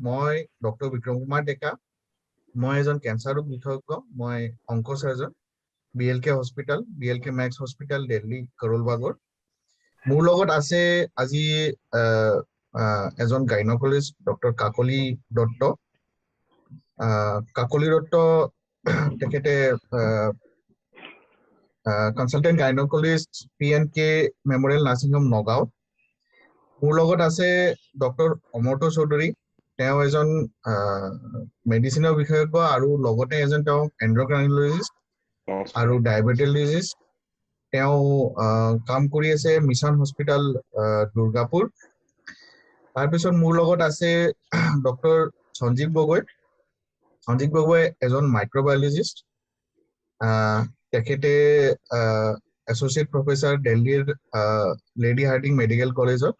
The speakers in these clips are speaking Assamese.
মই ডক্টৰ বিক্ৰম কুমাৰ ডেকা। মই এজন কেঞ্চাৰ ৰোগ বিশেষজ্ঞ। মই onco surgeon, BLK hospital, BLK Max hospital, Delhi কৰলবাগৰ। মোৰ লগত আছে আজি এজন গাইনকলজিষ্ট ডক্টৰ কাকলি দত্ত। কাকলি দত্ত তেখেতে consultant gynaecologist PNK memorial nursing home Nagaon. মোৰ লগত আছে ডক্টৰ অমৰ্ত চৌধুৰী। তেওঁ এজন মেডিচিনৰ বিশেষজ্ঞ আৰু লগতে এজন তেওঁ এন্ড্ৰক্ৰাইনলজিষ্ট আৰু ডায়েবেটিলজিষ্ট। তেওঁ কাম কৰি আছে মিছন হস্পিটেল দুৰ্গাপুৰ। তাৰপিছত মোৰ লগত আছে ডক্টৰ সঞ্জীৱ গগৈ। সঞ্জীৱ গগৈ এজন মাইক্ৰবায়লজিষ্ট। তেখেতে এছ'চিয়েট প্ৰফেচাৰ দিল্লীৰ লেডি হাৰ্ডিং মেডিকেল কলেজত।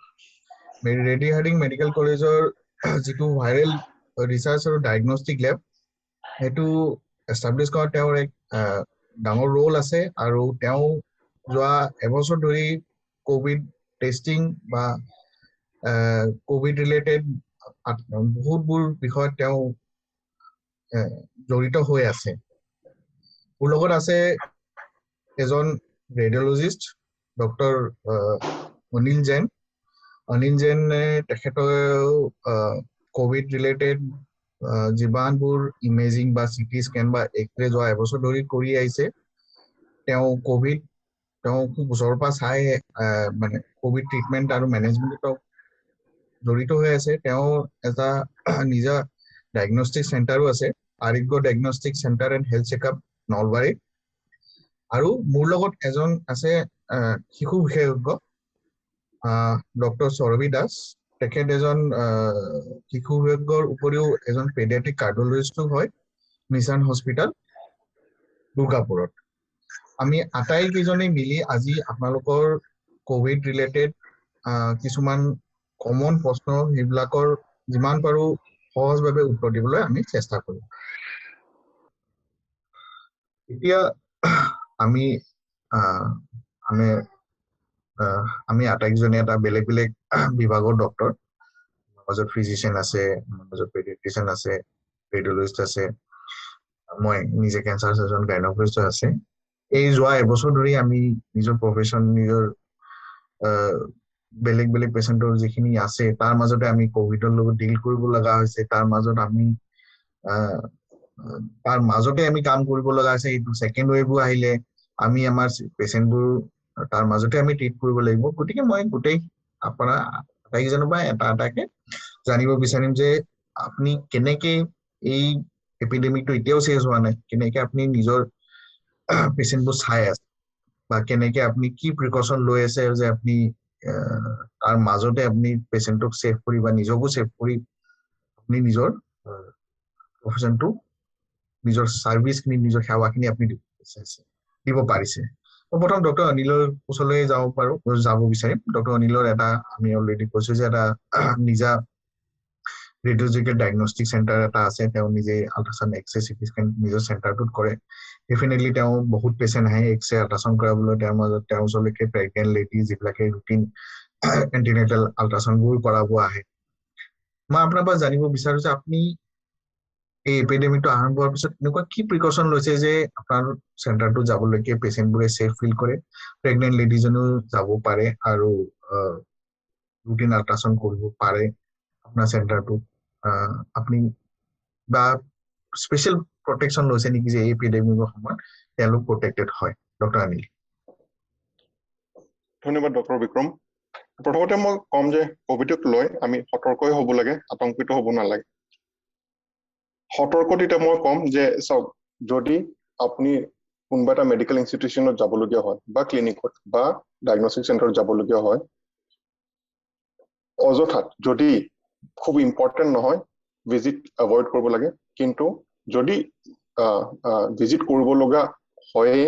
লেডি হাৰ্ডিং মেডিকেল কলেজৰ যিটো ভাইৰেল ৰিচাৰ্চ আৰু ডায়েগনষ্টিক লেব, সেইটো এষ্টাব্লিছ কৰাত তেওঁৰ এক ডাঙৰ ৰোল আছে। আৰু তেওঁ যোৱা এবছৰ ধৰি কোভিড টেষ্টিং বা কোভিড ৰিলেটেড বহুতবোৰ বিষয়ত তেওঁ জড়িত হৈ আছে। মোৰ লগত আছে এজন ৰেডিঅ'লজিষ্ট ডক্টৰ অনিল জৈন। অনিল জৈনে তেখেতৰ কোভিড ৰিলেটেড যিমানবোৰ ইমেজিং বা CT স্কেন বা এক্সৰে যোৱা এবছৰ ধৰি কৰি আহিছে। তেওঁ খুব ওচৰৰ পৰা চাই মানে কোভিড ট্ৰিটমেণ্ট আৰু মেনেজমেণ্টত জড়িত হৈ আছে। তেওঁ এটা নিজা ডায়েগনষ্টিক চেণ্টাৰো আছে, আৰোগ্য diagnostic centre and health checkup Nalbari. আৰু মোৰ লগত এজন আছে শিশু বিশেষজ্ঞ ডক্টৰ সৌৰভী দাস। তেখেত এজন শিশু বিশেষজ্ঞৰ উপৰিও এজন পেডিয়াট্ৰিক কাৰ্ডিঅলজিষ্টো হয় মিছন হস্পিটেল দুৰ্গাপুৰত। আমি আটাইকেইজনে মিলি আজি আপোনালোকৰ কোভিড ৰিলেটেড কিছুমান কমন প্ৰশ্ন সেইবিলাকৰ যিমান পাৰো সহজভাৱে উত্তৰ দিবলৈ আমি চেষ্টা কৰিম। এতিয়া আমি আটাইকেইজনে এটা বেলেগ বেলেগ বিভাগৰ ডক্টৰ। মাজত ফিজিচিয়ান আছে, মাজত পেডিয়াট্ৰিচিয়ান আছে, ৰেডিঅলজিষ্ট আছে, মই নিজে কেঞ্চাৰ চাৰ্জন গাইনকলজিষ্ট আছে। এই যোৱা এবছৰ ধৰি আমি নিজৰ প্ৰফেশ্যন নিজৰ বেলেগ বেলেগ পেচেণ্টৰ যিখিনি আছে তাৰ মাজতে আমি কোভিডৰ লগত ডিল কৰিব লগা হৈছে। তাৰ মাজতে আমি কাম কৰিব লগা হৈছে। এইটো ছেকেণ্ড ৱেভো আহিলে আমি আমাৰ পেচেণ্টবোৰ তাৰ মাজতে আমি ট্ৰিট কৰিব লাগিব। গতিকে মই গোটেই আপোনাৰ আটাইকেইজনৰ পৰা এটা এটাকে জানিব বিচাৰিম যে আপুনি কেনেকে এই এপিডেমিকটো এতিয়াও চেছ হোৱা নাই, কেনেকে আপুনি নিজৰ পেচেণ্টবোৰ চাই আছে বা কেনেকে আপুনি কি প্ৰিকশ্যন লৈ আছে যে আপুনি তাৰ মাজতে আপুনি পেচেণ্টক ছেভ কৰি বা নিজকো ছেভ কৰি আপুনি নিজৰ প্ৰফেশ্যনটো নিজৰ ছাৰ্ভিচখিনি নিজৰ সেৱাখিনি আপুনি দিব পাৰিছে। প্ৰথম ডক্টৰ অনিলৰ ওচৰলৈ যাব বিচাৰিম। ডক্টৰ অনিলৰ এটা আমি অলৰেডি কৈছো যে এটা নিজা ৰেডিঅ'লজিকেল ডায়েগনষ্টিক চেণ্টাৰ এটা আছে। তেওঁ নিজে আল্ট্ৰাচাউণ্ড এক্সৰে CT স্কেন নিজৰ চেণ্টাৰটোত কৰে। ডেফিনেটলি তেওঁ বহুত পেচেণ্ট আহে এক্সৰে আল্ট্ৰাচাউণ্ড কৰাবলৈ। তেওঁৰ মাজত তেওঁৰ ওচৰলৈকে প্ৰেগনেণ্ট লেডি যিবিলাকে ৰুটিন এণ্টিনেটাল আল্ট্ৰাচাউণ্ডবোৰ কৰাব আহে। মই আপোনাৰ পৰা জানিব বিচাৰো যে আপুনি এই এপিডেমিকটো আৰম্ভ হোৱাৰ পিছত এনেকুৱা কি প্ৰিকশ্যন লৈছে যে আপোনাৰ চেণ্টাৰটো যাবলৈকে পেচেণ্টবোৰে ছেফ ফিল কৰে, প্ৰেগনেণ্ট লেডিজনেও যাব পাৰে আৰু ৰুটিন আল্ট্ৰাচাউণ্ড কৰিব পাৰে আপোনাৰ চেণ্টাৰটো। আপুনি বা স্পেচিয়েল প্ৰটেকশ্যন লৈছে নেকি যে এই এপিডেমিকৰ সময়ত তেওঁলোক প্ৰটেক্টেড হয়? ডক্টৰ অনিল। ধন্যবাদ ডক্টৰ বিক্ৰম। প্ৰথমতে মই কম যে কোভিডক লৈ আমি সতৰ্কই হ'ব লাগে, আতংকিত হ'ব নালাগে। সতৰ্কতে মই কম যে চাওক, যদি আপুনি কোনোবা এটা মেডিকেল ইনষ্টিটিউচনত যাবলগীয়া হয় বা ক্লিনিকত বা ডায়েগনষ্টিক চেণ্টাৰত যাবলগীয়া হয়, অযথাত যদি খুব ইম্পৰ্টেণ্ট নহয় ভিজিট এভইড কৰিব লাগে। কিন্তু যদি ভিজিট কৰিব লগা হয়ে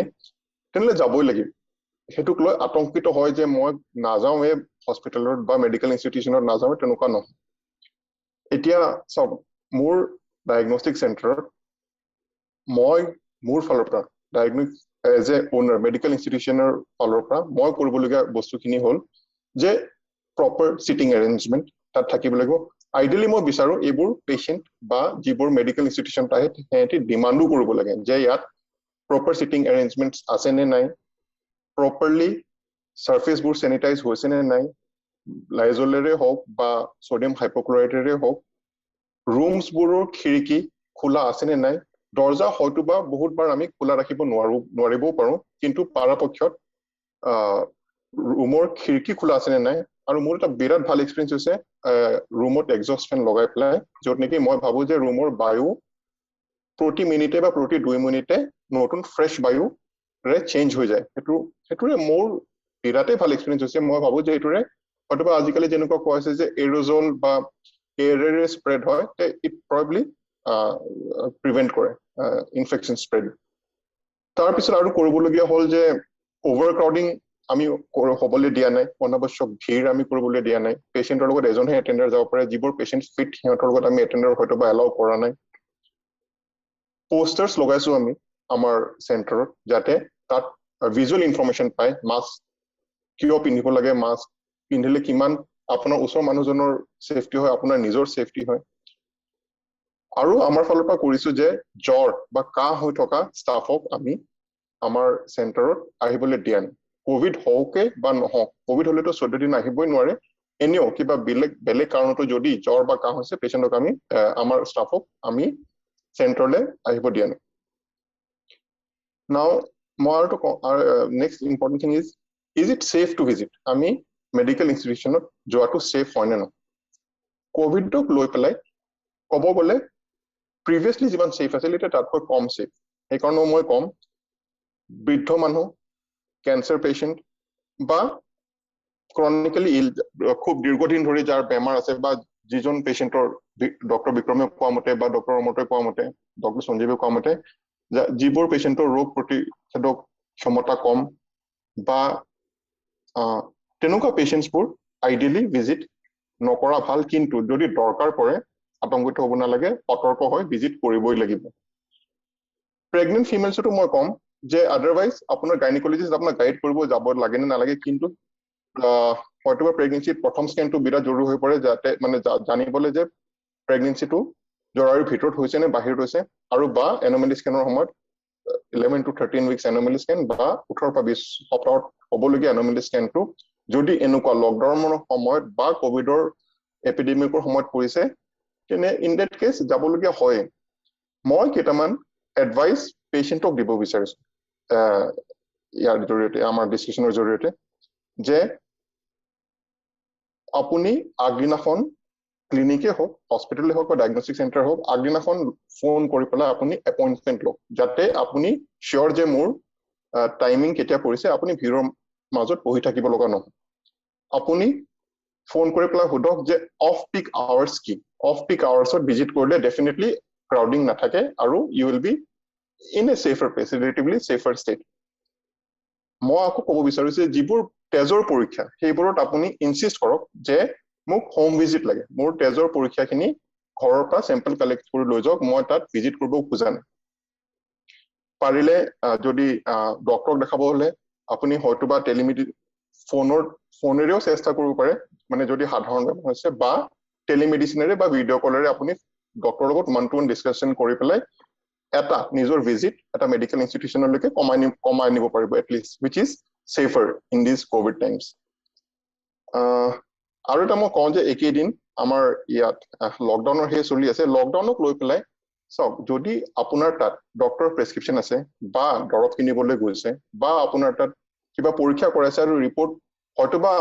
তেনেহ'লে যাবই লাগিব। সেইটোক লৈ আতংকিত হয় যে মই নাযাওঁৱে হস্পিটেলত বা মেডিকেল ইনষ্টিটিউচনত নাযাওঁ, তেনেকুৱা নহয়। এতিয়া চাওক, মোৰ ডায়েগনষ্টিক চেণ্টাৰত মই মোৰ ফালৰ পৰা এজ এ অ'নাৰ মেডিকেল ইনষ্টিটিউচনৰ ফালৰ পৰা মই কৰিবলগীয়া বস্তুখিনি হ'ল যে প্ৰপাৰ চিটিং এৰেঞ্জমেণ্ট তাত থাকিব লাগিব। আইডিয়ালি মই বিচাৰো এইবোৰ পেশেন্ট বা যিবোৰ মেডিকেল ইনষ্টিটিউচন আহে সিহঁতি ডিমাণ্ডো কৰিব লাগে যে ইয়াত প্ৰপাৰ সিটিং এৰেঞ্জমেন্টছ আছে নে নাই, প্ৰপাৰলি সাৰ্ফেচবোৰ স্যানিটাইজ হৈছে নে নাই, লাইজলেৰে হওক বা সোডিয়াম হাইপোক্লৰাইটেৰে হওক, ৰুমছবোৰৰ খিৰিকী খোলা আছে নে নাই, দৰ্জা হয়তোবা বহুতবাৰ আমি খোলা ৰাখিব নোৱাৰিবও পাৰো, কিন্তু পৰাপক্ষত ৰুমৰ খিৰিকী খোলা আছে নে নাই। আৰু মোৰ এটা বিৰাট ভাল এক্সপিৰিয়েঞ্চ হৈছে ৰুমত এক্সস্ট ফেন লগাই পেলাই, য'ত নেকি মই ভাবো যে ৰুমৰ বায়ু প্ৰতি মিনিটে বা প্ৰতি 2 মিনিটে নতুন ফ্ৰেছ বায়ুৰে চেঞ্জ হৈ যায়। সেইটোৰে মোৰ বিৰাটেই ভাল এক্সপিৰিয়েঞ্চ হৈছে। মই ভাবো যে এইটোৰে হয়তোবা আজিকালি যেনেকুৱা কোৱা হৈছে যে এৰজল বা এয়াৰেৰে স্প্ৰেড হয়, ইট প্ৰবাবলি প্ৰিভেন্ট কৰে ইনফেকশ্যন স্প্ৰেড। তাৰপিছত আৰু কৰিবলগীয়া হ'ল যে অভাৰ ক্ৰাউডিং আমি হ'বলৈ দিয়া নাই, অনাৱশ্যক ভিৰ আমি কৰিবলৈ দিয়া নাই। পেচেণ্টৰ লগত এজনহে এটেণ্ডাৰ যাব পাৰে, যিবোৰ পেচেণ্ট ফিট সিহঁতৰ লগত আমি এটেণ্ডাৰ হয়তোবা এলাউ কৰা নাই। পোষ্টাৰ্ছ লগাইছো আমি আমাৰ চেণ্টাৰত, যাতে তাত ভিজুৱেল ইনফৰমেশ্যন পায়, মাস্ক কিয় পিন্ধিব লাগে, মাস্ক পিন্ধিলে কিমান আপোনাৰ ওচৰৰ মানুহজনৰ সেফটি হয়, আপোনাৰ নিজৰ সেফটি হয়। আৰু আমাৰ ফালৰ পৰা কৰিছো যে জ্বৰ বা কাহ হৈ থকা ষ্টাফক আমি আমাৰ চেণ্টাৰত আহিবলৈ দিয়া নাই। কোভিড হওকে বা নহওক, কোভিড হলেতো 14 দিন আহিবই নোৱাৰে, এনেও কিবা বেলেগ কাৰণতো যদি জ্বৰ বা কাহ হৈছে পেচেণ্টক আমি আমাৰ ষ্টাফক আমি চেণ্টাৰলৈ আহিব দিয়া নাই। নাও মই আৰু next important thing is it safe to visit? আমি মেডিকেল ইনষ্টিটিউচনত যোৱাটো ছেফ হয় নে নহয়? কোভিডক লৈ পেলাই ক'ব গ'লে প্ৰিভিয়াছলি যিমান ছেফ আছিল এতিয়া তাতকৈ কম ছেফ। সেইকাৰণে মই কম বৃদ্ধ মানুহ, কেঞ্চাৰ পেচেণ্ট বা ক্ৰনিকেলি ইল, খুব দীৰ্ঘদিন ধৰি যাৰ বেমাৰ আছে, বা যিজন পেচেণ্টৰ ডক্টৰ বিক্ৰমে কোৱা মতে বা ডক্টৰ অমতে কোৱা মতে, ডক্টৰ সঞ্জীৱে কোৱা মতে, যিবোৰ পেচেণ্টৰ ৰোগ প্ৰতিষেধক ক্ষমতা কম বা তেনেকুৱা পেচেণ্টছবোৰ আইডিয়েলি ভিজিট নকৰা ভাল, কিন্তু যদি দৰকাৰ পৰে আতংকিত হ'ব নালাগে, সতৰ্ক হৈ ভিজিট কৰিবই লাগিব। প্ৰেগনেন্ট ফিমেলছতো মই কম যে আদাৰৱাইজ আপোনাৰ গাইনকলজিষ্ট আপোনাক গাইড কৰিব যাব লাগে নে নালাগে, কিন্তু হয়তোবা প্ৰেগনেন্সিত প্ৰথম স্কেনটো বিৰাট জৰুৰী হৈ পৰে, যাতে মানে জানিবলৈ যে প্ৰেগনেন্সিটো জৰায়ুৰ ভিতৰত হৈছে নে বাহিৰত হৈছে, আৰু বা এনমেলি স্কেনৰ সময়ত 11 to 13 উইকছ এনমেলি স্কেন বা 18 পৰা 20 সপ্তাহত হ'বলগীয়া এনমেলি স্কেনটো যদি এনেকুৱা লকডাউনৰ সময়ত বা কোভিডৰ এপিডেমিকৰ সময়ত পৰিছে, তেনে ইন ডেট কেছ যাবলগীয়া হয়। মই কেইটামান এডভাইচ পেচেণ্টক দিব বিচাৰিছো ইয়াৰ জৰিয়তে, আমাৰ ডিছকাশ্যনৰ জৰিয়তে, যে আপুনি আগদিনাখন ক্লিনিকে হওক, হস্পিটেলে হওক বা ডায়েগনষ্টিক চেণ্টাৰ হওক, আগদিনাখন ফোন কৰি পেলাই আপুনি এপইণ্টমেণ্ট লওক, যাতে আপুনি চিয়ৰ যে মোৰ টাইমিং কেতিয়া পৰিছে, আপুনি ভিৰৰ মাজত বহি থাকিব লগা নহয়। আপুনি ফোন কৰি পেলাই সোধক যে অফ পিক আৱাৰ্ছ কি, অফ পিক আৱাৰ্ছত ভিজিট কৰিলে ডেফিনেটলি ক্ৰাউডিং নাথাকে আৰু you will be in a safer place, relatively safer state. মই আকৌ ক'ব বিচাৰিছো যে যিবোৰ তেজৰ পৰীক্ষা, সেইবোৰত আপুনি ইনচিষ্ট কৰক যে মোক হোম ভিজিট লাগে, মোৰ তেজৰ পৰীক্ষাখিনি ঘৰৰ পৰা চেম্পল কালেক্ট কৰি লৈ যাওক, মই তাত ভিজিট কৰিব খোজা নাই। পাৰিলে যদি ডক্টৰক দেখাব হলে আপুনি হয়তোবা ফোনেৰেও চেষ্টা কৰিব পাৰে, মানে যদি সাধাৰণ বেমাৰ হৈছে, বা টেলিমেডিচিনেৰে বা ভিডিঅ' কলেৰে আপুনি ডক্টৰৰ লগত 1-to-1 ডিছকাশ্যন কৰি পেলাই এটা নিজৰ ভিজিট এটা মেডিকেল ইনষ্টিটিউচনলৈকে কমাই নিব পাৰিব at least, wish is safer in this Covid times. আৰু এটা মই কওঁ যে একেইদিন আমাৰ ইয়াত লকডাউনৰ সেই চলি আছে, লকডাউনক লৈ পেলাই চাওক, যদি আপোনাৰ তাত ডক্টৰৰ প্ৰেছক্ৰিপশ্যন আছে বা দৰৱ কিনিবলৈ গৈছে, বা আপোনাৰ তাত কিবা পৰীক্ষা কৰাইছে আৰু ৰিপৰ্ট হয়তোবা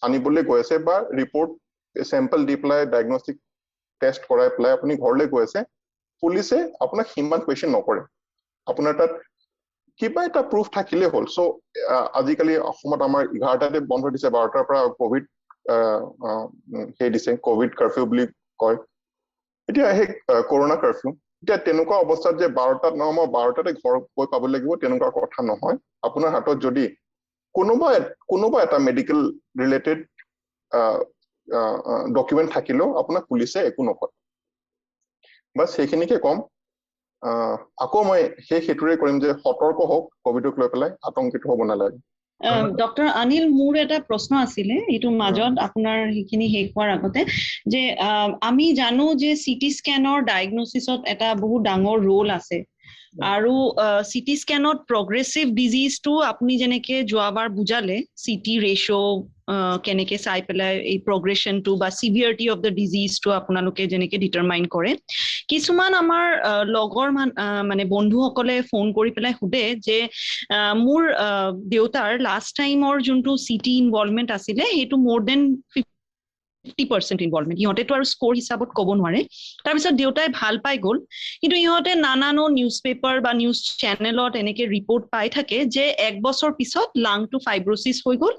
আনিবলৈ গৈ আছে, বা ৰিপৰ্ট চেম্পল দি পেলাই ডায়েগনষ্টিক টেষ্ট কৰাই পেলাই আপুনি ঘৰলৈ গৈ আছে, পুলিচে আপোনাক সিমান কুৱেশ্যন নকৰে, আপোনাৰ তাত কিবা এটা প্ৰুফ থাকিলে হ'ল। চ' আজিকালি অসমত আমাৰ 11টাতে বন্ধ দিছে, 12টাৰ পৰা কোভিড সেই দিছে, কোভিড কাৰফিউ বুলি কয়, এতিয়া সেই কৰোণা কাৰফিউ। এতিয়া তেনেকুৱা অৱস্থাত যে 12টাত নহয় মই 12টাতে ঘৰ গৈ পাব লাগিব, তেনেকুৱা কথা নহয়। আপোনাৰ হাতত যদি কোনোবা এটা মেডিকেল ৰিলেটেড ডকুমেণ্ট থাকিলেও আপোনাক পুলিচে একো নকয়। বাছ সেইখিনিকে কম। আকৌ মই সেইটোৰে কৰিম যে সতৰ্ক হওক, কোভিডক লৈ পেলাই আতংকিত হ'ব নালাগে। ডক্টৰ অনিল মোৰ এটা প্ৰশ্ন আছিলে এইটো মাজত আপোনাৰ সেইখিনি শেষ হোৱাৰ আগতে যে আমি জানো যে চিটি স্কেনৰ ডায়াগনোচিছত এটা বহুত ডাঙৰ ৰোল আছে আৰু চিটি স্কেনত প্ৰগ্ৰেছিভ ডিজিজটো আপুনি যেনেকে যোৱাবাৰ বুজালে চিটি ৰেচিঅ' কেনেকে চাই পেলাই এই প্ৰগ্ৰেশ্যনটো বা চিভিয়াৰিটি অফ দ্য ডিজিজটো আপোনালোকে যেনেকে ডিটাৰমাইন কৰে কিছুমান আমাৰ লগৰ মানে বন্ধুসকলে ফোন কৰি পেলাই সোধে যে মোৰ দেউতাৰ লাষ্ট টাইমৰ যোনটো চিটি ইনভলভমেণ্ট আছিলে সেইটো মোৰ দেন 50% ইনভলভমেণ্ট ইহঁতেতো আৰু স্ক'ৰ হিচাপত ক'ব নোৱাৰে তাৰপিছত দেউতাই ভাল পাই গ'ল কিন্তু ইহঁতে নানানো নিউজ পেপাৰ বা নিউজ চেনেলত এনেকে ৰিপৰ্ট পাই থাকে যে 1 বছৰ পিছত লাংটো ফাইব্ৰচিছ হৈ গ'ল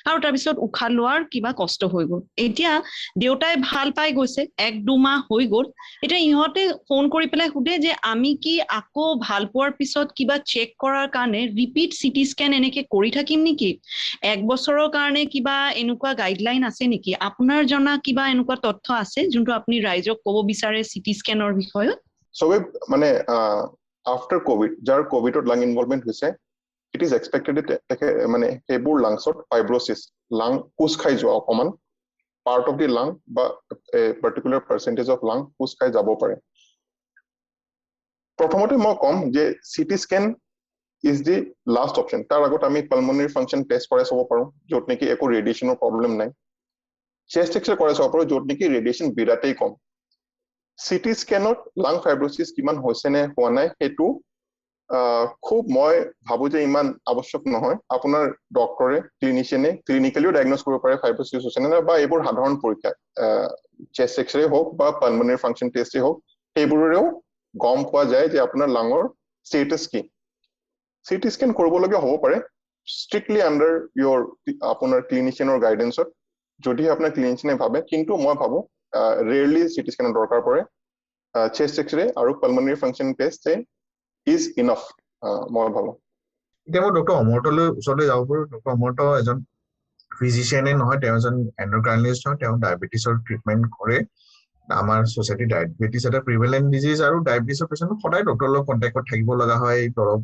আৰু তাৰপিছত উশাহ লোৱাৰ কিবা কষ্ট হৈ গ'ল এতিয়া দেউতাই ভাল পাই গৈছে 1-2 মাহ হৈ গ'ল এতিয়া ইহঁতে ফোন কৰি পেলাই সোধে যে আমি কি আকৌ ভাল পোৱাৰ পিছত কিবা চেক কৰাৰ কাৰণে ৰিপিট চিটি স্কেন এনেকে কৰি থাকিম নেকি 1 বছৰৰ কাৰণে কিবা এনেকুৱা গাইডলাইন আছে নেকি আপোনাৰ জনা কিবা এনেকুৱা তথ্য আছে যোনটো আপুনি ৰাইজক ক'ব বিচাৰে চিটি স্কেনৰ বিষয়ত সবে মানে আফটাৰ কোভিড যাৰ কোভিডত লাং ইনভলভমেন্ট হৈছে ইট ইজ এক্সপেক্টেড মানে সেইবোৰ লাংছত ফাইব্ৰচিছ লাং কোচ খাই যোৱা অকমান পাৰ্ট অফ দি লাং বা পাৰ্টিকুলাৰ পাৰ্চেন্টেজ অফ লাং কোচ খাই যাব পাৰে প্ৰথমতে মই কম যে CT scan is the last option তাৰ আগত আমি পালমনাৰী ফাংচন টেষ্ট কৰাই চাব পাৰোঁ য'ত নেকি একো ৰেডিয়েশ্যনৰ প্ৰব্লেম নাই চেষ্ট এক্সৰে কৰাই চাব পাৰোঁ য'ত নেকি ৰেডিয়েশ্যন বিৰাটেই কম চিটি স্কেনত লাং ফাইব্ৰচিছ কিমান হৈছে নে হোৱা নাই সেইটো খুব মই ভাবো যে ইমান আৱশ্যক নহয় আপোনাৰ ডক্টৰে ক্লিনিচিয়ানে ক্লিনিকেলিও ডায়াগন'জ কৰিব পাৰে ফাইব্ৰচিছ হৈছে নে বা এইবোৰ সাধাৰণ পৰীক্ষা চেষ্ট এক্সৰে হওক বা পালমনাৰী ফাংচন টেষ্টেই হওক সেইবোৰেও গম পোৱা যায় যে আপোনাৰ লাঙৰ ষ্টেটাছ কি চিটি স্কেন কৰিবলগীয়া হ'ব পাৰে ষ্ট্ৰিক্টলি আণ্ডাৰ ইয়ৰ আপোনাৰ ক্লিনিচিয়ানৰ গাইডেন্সত যদিহে আপোনাৰ ক্লিনিচিয়ানে ভাবে কিন্তু মই ভাবো ৰেয়াৰলি চিটি স্কেনৰ দৰকাৰ পৰে চেষ্ট এক্সৰে আৰু পালমনাৰী ফাংচন টেষ্ট ইজ ইনাফ মই ভাবো এতিয়া মই ডক্টৰ অমৰ্তলৈ ওচৰলৈ যাব পাৰোঁ ডক্টৰ অমৰ্ত এজন ফিজিচিয়ানে নহয় তেওঁ এজন এণ্ডক্ৰাইনলিষ্ট হয় তেওঁ ডায়েবেটিছৰ ট্ৰিটমেণ্ট কৰে আমাৰ ছ'চাইটি ডায়েবেটিছ এটা প্ৰিভেলেণ্ট ডিজিজ আৰু ডায়েবেটিছৰ পেচেণ্ট সদায় ডক্টৰৰ লগত কণ্টেক্টত থাকিব লগা হয় দৰৱ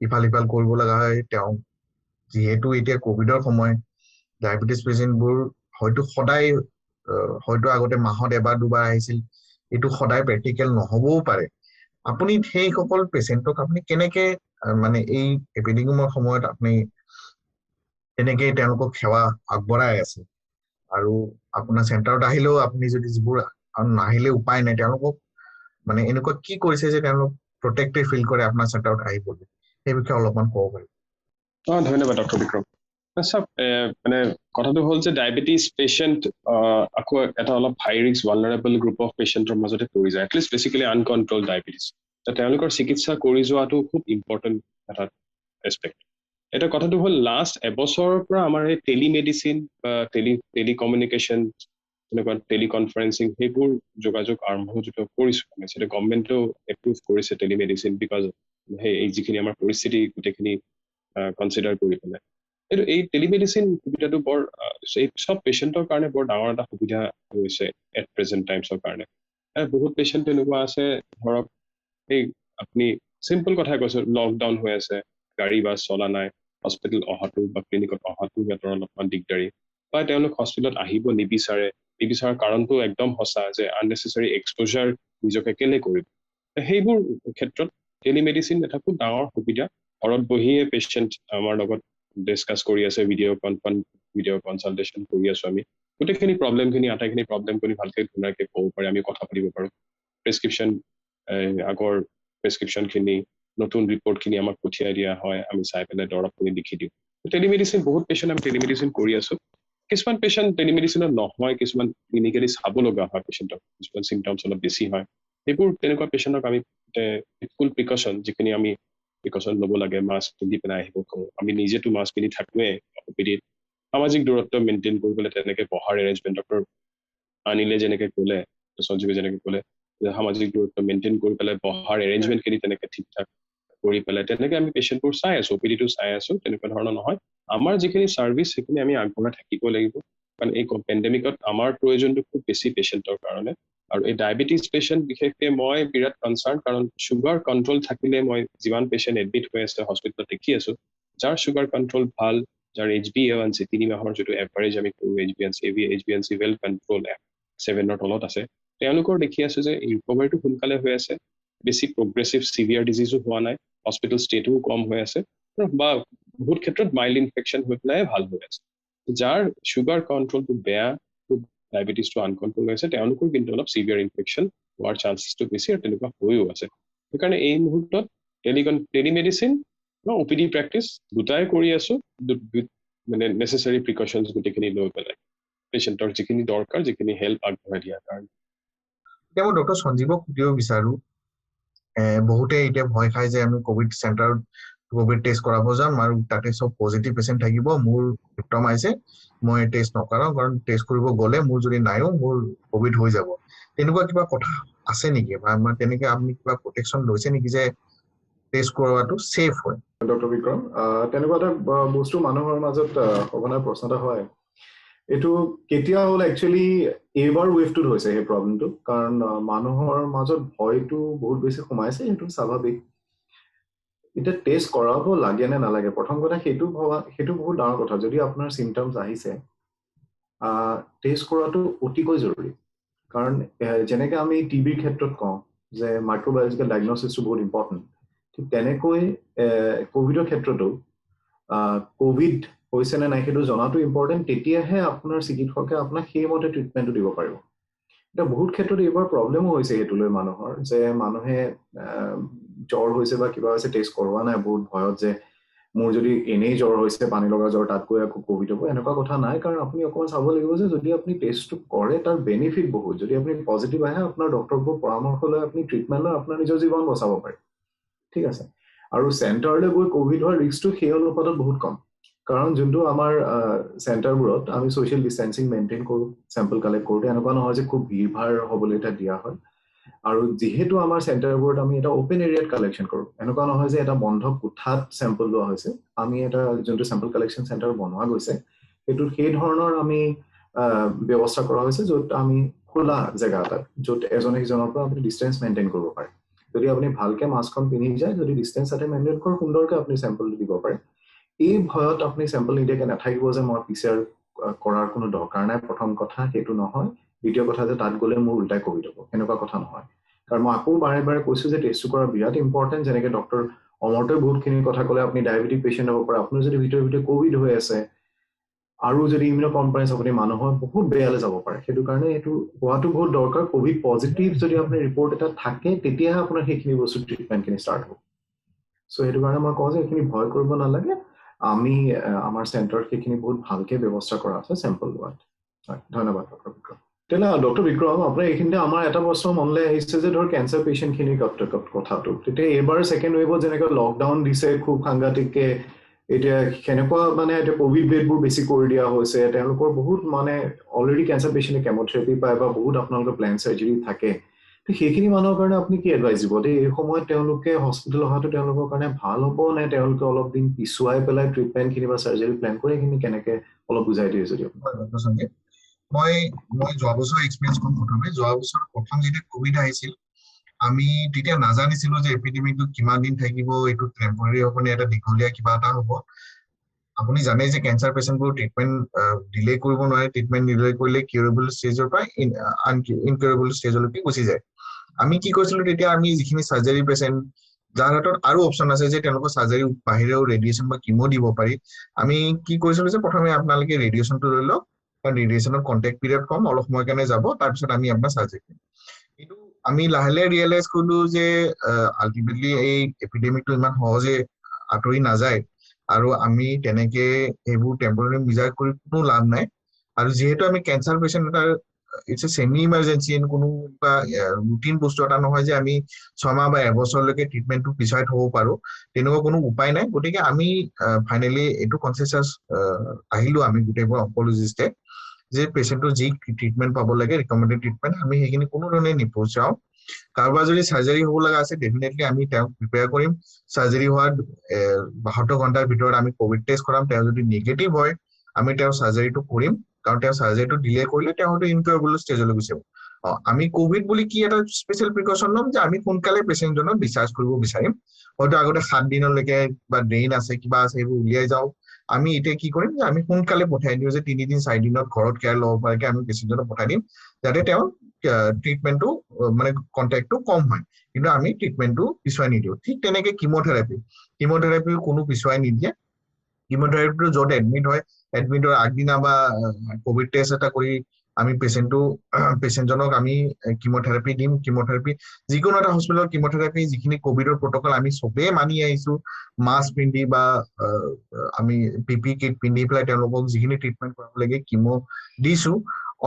ইফাল সিফাল কৰিব লগা হয় তেওঁ যিহেতু এতিয়া কোভিডৰ সময় ডায়েবেটিছ পেচেণ্টবোৰ হয়তো সদায় হয়তো আগতে মাহত এবাৰ দুবাৰ আহিছিল এইটো সদায় প্ৰেক্টিকেল নহ'বও পাৰে আপুনি সেইসকল পেচেণ্টক আপুনি কেনেকে মানে এই এপিডেমিকৰ সময়ত আপুনি তেনেকে তেওঁলোকক সেৱা আগবঢ়াই আছে আৰু আপোনাৰ চেণ্টাৰত আহিলেও আপুনি যদি যিবোৰ নাহিলে উপায় নাই তেওঁলোকক মানে এনেকুৱা কি কৰিছে যে তেওঁলোক প্ৰটেক্টেড ফিল কৰে আপোনাৰ চেণ্টাৰত আহিবলৈ সেই বিষয়ে অলপমান ক'ব পাৰিব ধন্যবাদ ডক্টৰ বিক্ৰম চাওক মানে কথাটো হ'ল যে ডায়েবেটিছ পেচেণ্ট আকৌ এটা অলপ হাই ৰিস্ক ভালনাৰেবল গ্ৰুপ অফ পেচেণ্টৰ মাজতে পৰি যায় এটলিষ্ট বেচিকেলি আনকণ্ট্ৰল ডায়েবেটিছ তেওঁলোকৰ চিকিৎসা কৰি যোৱাটো খুব ইম্পৰ্টেণ্ট এটা এছপেক্ট এটা কথাটো হ'ল লাষ্ট এবছৰৰ পৰা আমাৰ এই টেলিমেডিচিন বা টেলিকমিউনিকেশ্যন তেনেকুৱা টেলিকনফাৰেন্সিং সেইবোৰ যোগাযোগ আৰম্ভ কৰিছোঁ আমি সেইটো গভৰ্ণমেণ্টেও এপ্ৰুভ কৰিছে টেলিমেডিচিন বিকজ সেই যিখিনি আমাৰ পৰিস্থিতি গোটেইখিনি কনচিডাৰ কৰি পেলাই কিন্তু এই টেলিমেডিচিন সুবিধাটো বৰ এই চব পেচেণ্টৰ কাৰণে বৰ ডাঙৰ এটা সুবিধা হৈছে এট প্ৰেজেণ্ট টাইমছৰ কাৰণে বহুত পেচেণ্ট তেনেকুৱা আছে ধৰক এই আপুনি চিম্পল কথাই কৈছোঁ লকডাউন হৈ আছে গাড়ী বাছ চলা নাই হস্পিটেল অহাটো বা ক্লিনিকত অহাটো সিহঁতৰ অলপমান দিগদাৰী বা তেওঁলোক হস্পিটেলত আহিব নিবিচাৰাৰ কাৰণটো একদম সঁচা যে আননেচেচাৰী এক্সপ'জাৰ নিজকে কেলে কৰিব সেইবোৰ ক্ষেত্ৰত টেলিমেডিচিন এটা খুব ডাঙৰ সুবিধা ঘৰত বহিয়ে পেচেণ্ট আমাৰ লগত ডিছকাছ কৰি আছে ভিডিঅ' কনচালটেশ্যন কৰি আছোঁ আমি গোটেইখিনি প্ৰব্লেমখিনি আটাইখিনি প্ৰব্লেমখিনি ভালকৈ ধুনীয়াকৈ ক'ব পাৰে আমি কথা পাতিব পাৰোঁ প্ৰেছক্ৰিপশ্যন আগৰ প্ৰেছক্ৰিপশ্যনখিনি নতুন ৰিপৰ্টখিনি আমাক পঠিয়াই দিয়া হয় আমি চাই পেলাই দৰৱখিনি লিখি দিওঁ টেলিমেডিচিন বহুত পেচেণ্ট আমি টেলিমেডিচিন কৰি আছোঁ কিছুমান পেচেণ্ট টেলিমেডিচিনত নহয় কিছুমান ক্লিনিকেলি চাব লগা হয় পেচেণ্টক কিছুমান চিমটমছ অলপ বেছি হয় সেইবোৰ তেনেকুৱা পেচেণ্টক আমি ফুল প্ৰিকশ্যন যিখিনি আমি প্ৰিকশ্যন ল'ব লাগে মাস্ক পিন্ধি পেলাই আহিব কওঁ আমি নিজেতো মাস্ক পিন্ধি থাকোঁৱে অপিডিত সামাজিক দূৰত্ব মেইনটেইন কৰিবলৈ তেনেকৈ বহাৰ এৰেঞ্জমেণ্ট ডক্টৰ আনিলে যেনেকৈ ক'লে সঞ্জীৱে যেনেকৈ ক'লে সামাজিক দূৰত্ব মেইনটেইন কৰি পেলাই বহাৰ এৰেঞ্জমেণ্টখিনি তেনেকৈ ঠিক ঠাক কৰি পেলাই তেনেকৈ আমি পেচেণ্টবোৰ চাই আছোঁ অপিডিটো চাই আছোঁ তেনেকুৱা ধৰণৰ নহয় আমাৰ যিখিনি ছাৰ্ভিচ সেইখিনি আমি আগবঢ়াই থাকিব লাগিব কাৰণ এই পেণ্ডেমিকত আমাৰ প্ৰয়োজনটো খুব বেছি পেচেণ্টৰ কাৰণে আৰু এই ডায়েবেটিছ পেচেণ্ট বিশেষকৈ মই বিৰাট কনচাৰ্ণ কাৰণ ছুগাৰ কণ্ট্ৰল থাকিলে মই যিমান পেচেণ্ট এডমিট হৈ আছে হস্পিটেলত দেখি আছোঁ যাৰ ছুগাৰ কণ্ট্ৰল ভাল যাৰ HbA1c 3 মাহৰ যিটো এভাৰেজ আমি কৰো HbA1c ৱেল কণ্ট্ৰল 7ৰ তলত আছে তেওঁলোকৰ দেখি আছে যে ৰিকভাৰীটো সোনকালে হৈ আছে বেছি প্ৰগ্ৰেছিভ সিভিয়াৰ ডিজিজো হোৱা নাই হস্পিটেল ষ্টেটো কম হৈ আছে বা বহুত ক্ষেত্ৰত মাইল্ড ইনফেকশ্যন হৈ পেলাই ভাল হৈ আছে যাৰ সুগাৰ কণ্ট্ৰলটো বেয়া ডায়াবেটিছটো আনকণ্ট্ৰল হৈছে তেওঁলোকৰ কিন্তু অলপ সিভিয়াৰ ইনফেকশ্যন হোৱাৰ চান্সেছটো বেছি আৰু তেনেকুৱা হৈও আছে সেইকাৰণে এই মুহূৰ্তত টেলিমেডিচিন বা OPD প্ৰেক্টিছ দুটাই কৰি আছো মানে নেচেচাৰী প্ৰিকশ্যনছ গোটেইখিনি লৈ পেলাই পেচেণ্টৰ যিখিনি দৰকাৰ যিখিনি হেল্প আগবঢ়াই দিয়াৰ কাৰণে এতিয়া মই ডক্টৰ সঞ্জীৱক সুধিব বিচাৰো বহুতে এতিয়া ভয় খায় যে আমি কোভিড চেণ্টাৰত কোভিড টেষ্ট কৰাব যাম আৰু তাতে সব পজিটিভ পেচেণ্ট থাকিব মোৰ চিম্পটম আহিছে মই টেষ্ট নকৰাও কাৰণ টেষ্ট কৰিব গ'লে মোৰ যদি নাইও মোৰ কোভিড হৈ যাব তেনেকুৱা কিবা কথা আছে নেকি বা তেনেকৈ আপুনি কিবা প্ৰটেকশ্যন লৈছে নেকি যে টেষ্ট কৰাটো সেফ হয় ডক্টৰ বিক্ৰম তেনেকুৱা এটা বস্তু মানুহৰ মাজত সঘনাই প্ৰশ্ন এটা হয় এইটো কেতিয়া হ'ল একচুৱেলি এইবাৰ ৱেভটোত হৈছে সেই প্ৰব্লেমটো কাৰণ মানুহৰ মাজত ভয়টো বহুত বেছি সোমাইছে সেইটো স্বাভাৱিক এতিয়া টেষ্ট কৰাব লাগে নে নালাগে প্ৰথম কথা সেইটো বহুত ডাঙৰ কথা যদি আপোনাৰ চিম্পটমছ আহিছে টেষ্ট কৰাটো অতিকৈ জৰুৰী কাৰণ যেনেকৈ আমি টিবিৰ ক্ষেত্ৰত কওঁ যে মাইক্ৰ'বায়'লজিকেল ডায়েগনচিছটো বহুত ইম্পৰ্টেণ্ট ঠিক তেনেকৈ কোভিডৰ ক্ষেত্ৰতো কোভিড হৈছে নে নাই সেইটো জনাটো ইম্পৰ্টেণ্ট তেতিয়াহে আপোনাৰ চিকিৎসকে আপোনাক সেইমতে ট্ৰিটমেণ্টটো দিব পাৰিব এতিয়া বহুত ক্ষেত্ৰত এইবাৰ প্ৰব্লেমো হৈছে সেইটো লৈ মানুহৰ যে মানুহে জ্বৰ হৈছে বা কিবা হৈছে টেষ্ট কৰোৱা নাই বহুত ভয়ত যে মোৰ যদি এনেই জ্বৰ হৈছে পানী লগা জ্বৰ তাত গৈ আকৌ কোভিড হ'ব এনেকুৱা কথা নাই কাৰণ আপুনি অকণমান চাব লাগিব যে যদি আপুনি টেষ্টটো কৰে তাৰ বেনিফিট বহুত যদি আপুনি পজিটিভ আহে আপোনাৰ ডক্টৰবোৰ পৰামৰ্শ লৈ আপুনি ট্ৰিটমেণ্ট লৈ আপোনাৰ নিজৰ জীৱন বচাব পাৰে ঠিক আছে আৰু চেণ্টাৰলৈ গৈ কোভিড হোৱাৰ ৰিস্কটো সেই অনুপাতত বহুত কম কাৰণ যোনটো আমাৰ চেণ্টাৰবোৰত আমি ছ'চিয়েল ডিষ্টেঞ্চিং মেইনটেইন কৰোঁ চেম্পল কালেক্ট কৰোঁতে এনেকুৱা নহয় যে খুব ভিৰ ভাৰ হ'বলৈ এটা দিয়া হয় আৰু যিহেতু আমাৰ চেণ্টাৰবোৰত আমি এটা অপেন এৰিয়াত কালেকশ্যন কৰোঁ এনেকুৱা নহয় যে এটা বন্ধ কোঠাত চেম্পল লোৱা হৈছে আমি এটা যোনটো চেম্পল কালেকশ্যন চেণ্টাৰ বনোৱা গৈছে সেইটোত সেই ধৰণৰ আমি ব্যৱস্থা কৰা হৈছে য'ত আমি খোলা জেগা এটাত য'ত এজনে সিজনৰ পৰা আপুনি ডিষ্টেঞ্চ মেইনটেইন কৰিব পাৰে যদি আপুনি ভালকৈ মাস্কখন পিন্ধি যায় যদি ডিষ্টেঞ্চ এটা মেইনটেইন কৰে সুন্দৰকৈ আপুনি চেম্পলটো দিব পাৰে এই ভয়ত আপুনি চেম্পল নিদিয়াকৈ নাথাকিব যে মই PCR কৰাৰ কোনো দৰকাৰ নাই প্ৰথম কথা সেইটো নহয় দ্বিতীয় কথা যে তাত গ'লে মোৰ উল্টাই কোভিড হ'ব এনেকুৱা কথা নহয় কাৰণ মই আকৌ বাৰে বাৰে কৈছোঁ যে টেষ্টটো কৰা বিৰাট ইম্পৰ্টেণ্ট যেনেকৈ ডক্টৰ অমৰটোৱে বহুতখিনি কথা ক'লে আপুনি ডায়েবেটিক পেচেণ্ট হ'ব পাৰে আপুনি যদি ভিতৰে কোভিড হৈ আছে আৰু যদি ইমিউন'কম্প্ৰমাইজ আপুনি মানুহৰ বহুত বেয়ালৈ যাব পাৰে সেইটো কাৰণে এইটো হোৱাটো বহুত দৰকাৰ কোভিড পজিটিভ যদি আপোনাৰ ৰিপৰ্ট এটা থাকে তেতিয়াহে আপোনাৰ সেইখিনি বস্তু ট্ৰিটমেণ্টখিনি ষ্টাৰ্ট হ'ব চ' সেইটো কাৰণে মই কওঁ যে এইখিনি ভয় কৰিব নালাগে আমি আমাৰ চেণ্টাৰত সেইখিনি বহুত ভালকৈ ব্যৱস্থা কৰা আছে চেম্পল লোৱাত হয় ধন্যবাদ ডক্টৰ বিক্ৰম তেতিয়াহ'লে ডক্টৰ বিক্ৰম আপোনাৰ এইখিনিতে আমাৰ এটা প্ৰশ্ন মনলৈ আহিছে যে ধৰ কেঞ্চাৰ পেচেণ্টখিনিৰ কথাটো তেতিয়া এইবাৰ ছেকেণ্ড ৱেভত যেনেকৈ লকডাউন দিছে খুব সাংঘাতিককৈ এতিয়া সেনেকুৱা মানে এতিয়া কোভিড বেডবোৰ বেছি কৰি দিয়া হৈছে তেওঁলোকৰ বহুত মানে অলৰেডি কেঞ্চাৰ পেচেণ্টে কেম'থেৰাপি পায় বা বহুত আপোনালোকৰ প্লেন চাৰ্জাৰী থাকে সেইখিনি মানুহৰ কাৰণে আপুনি কি এডভাইচ দিব দেই এই সময়ত তেওঁলোকে হস্পিটেল অহাটো তেওঁলোকৰ কাৰণে ভাল হ'ব নে তেওঁলোকে অলপ দিন পিছুৱাই পেলাই ট্ৰিটমেণ্টখিনি বা চাৰ্জাৰী প্লেন কৰি সেইখিনি কেনেকৈ অলপ বুজাই দিয়ে যদি মই যোৱা বছৰ এক্সপিৰিয়েঞ্চ কম প্ৰথমে যোৱা বছৰ প্ৰথম যেতিয়া কোভিড আহিছিল আমি তেতিয়া নাজানিছিলো যে এপিডেমিকটো কিমান দিন থাকিব এইটো টেম্পৰাৰী হ'ব নে এটা দীঘলীয়া কিবা এটা হ'ব আপুনি জানে যে কেঞ্চাৰ পেচেণ্টবোৰ ট্ৰিটমেণ্ট ডিলে কৰিব নোৱাৰে ট্ৰিটমেণ্ট ডিলে কৰিলে কিউৰেবল ষ্টেজৰ পৰা ইনকিউৰেবল ষ্টেজলৈকে গুচি যায় আমি কি কৰিছিলো তেতিয়া আমি যিখিনি চাৰ্জাৰী পেচেণ্ট যাৰ হাতত আৰু অপশ্যন আছে যে তেওঁলোকৰ চাৰ্জাৰী বাহিৰেও ৰেডিয়েশ্যন বা কিমো দিব পাৰি আমি কি কৰিছিলো যে প্ৰথমে আপোনালোকে ৰেডিয়েশ্যনটো লৈ লওক কাৰণ ৰেডিয়েশ্যনৰ কণ্টেক্ট পিৰিয়ড কম অলপ সময় কাৰণে যাব তাৰপিছত আমি আপোনাৰ চাৰ্জাৰী কৰিম কিন্তু আমি লাহে লাহে ৰিয়েলাইজ কৰিলো যে আল্টিমেটলি এই এপিডেমিকটো ইমান সহজে আঁতৰি নাযায় আৰু আমি তেনেকে এইবোৰ টেম্পৰাৰী মিজাৰ কৰি কোনো লাভ নাই আৰু যিহেতু আমি কেঞ্চাৰ পেচেণ্ট এটা ইটছ এ ছেমি ইমাৰ্জেঞ্চি কোনো বা ৰুটিন বস্তু এটা নহয় যে আমি 6 মাহ বা এবছৰলৈকে ট্ৰিটমেণ্টটো পিছুৱাই থ'ব পাৰো তেনেকুৱা কোনো উপায় নাই গতিকে আমি ফাইনেলি এইটো কনচেনচাছ আহিলো আমি গোটেইবোৰ অংকলজিষ্টে যে পেচেণ্টৰ যি ট্ৰিটমেণ্ট পাব লাগে ৰিকমেণ্ডেড ট্ৰিটমেণ্ট আমি সেইখিনি কোনো ধৰণে নিপহুচাওঁ কাৰোবাৰ যদি চাৰ্জাৰী হ'ব লগা আছে ডেফিনেটলি আমি তেওঁক প্ৰিপেয়াৰ কৰিম চাৰ্জাৰী হোৱাৰ 72 ঘণ্টাৰ ভিতৰত আমি কোভিড টেষ্ট কৰাম তেওঁ যদি নিগেটিভ হয় আমি তেওঁৰ চাৰ্জাৰীটো কৰিম কাৰণ তেওঁ চাৰ্জাৰীটো ডিলে কৰিলে তেওঁ হয়তো ইনকিউৰেবল ষ্টেজলৈ গুচি যাব আমি কোভিড বুলি কি এটা স্পেচিয়েল প্ৰিকশ্যন ল'ম যে আমি সোনকালে পেচেণ্টজনক ডিচাৰ্জ কৰিব বিচাৰিম হয়তো আগতে 7 দিনলৈকে বা ড্ৰেইন আছে কিবা আছে সেইবোৰ উলিয়াই যাওঁ আমি এতিয়া কি কৰিম যে আমি সোনকালে পঠাই দিওঁ যে 3 দিন 4 দিনত ঘৰত কেয়াৰ ল'ব পৰাকৈ আমি পেচেণ্টজনক পঠাই দিম যাতে তেওঁৰ ট্ৰিটমেণ্টটো মানে কণ্টেক্টটো কম হয় কিন্তু আমি ট্ৰিটমেণ্টটো পিছুৱাই নিদিওঁ ঠিক তেনেকে কিমোথেৰাপিও কোনো পিছুৱাই নিদিয়ে কিমোথেৰাপিটো য'ত এডমিট হয় এডমিটৰ আগদিনা বা কোভিড টেষ্ট এটা কৰি আমি পেচেণ্টজনক আমি কিমোথেৰাপি দিম কিমোথেৰাপি যিকোনো এটা হস্পিটেলত কিমোথেৰাপি যিখিনি কোভিডৰ প্ৰট'কল আমি চবেই মানি আহিছো মাস্ক পিন্ধি বা আমি পিপি কিট পিন্ধি পেলাই তেওঁলোকক যিখিনি ট্ৰিটমেণ্ট কৰাব লাগে কিমো দিছো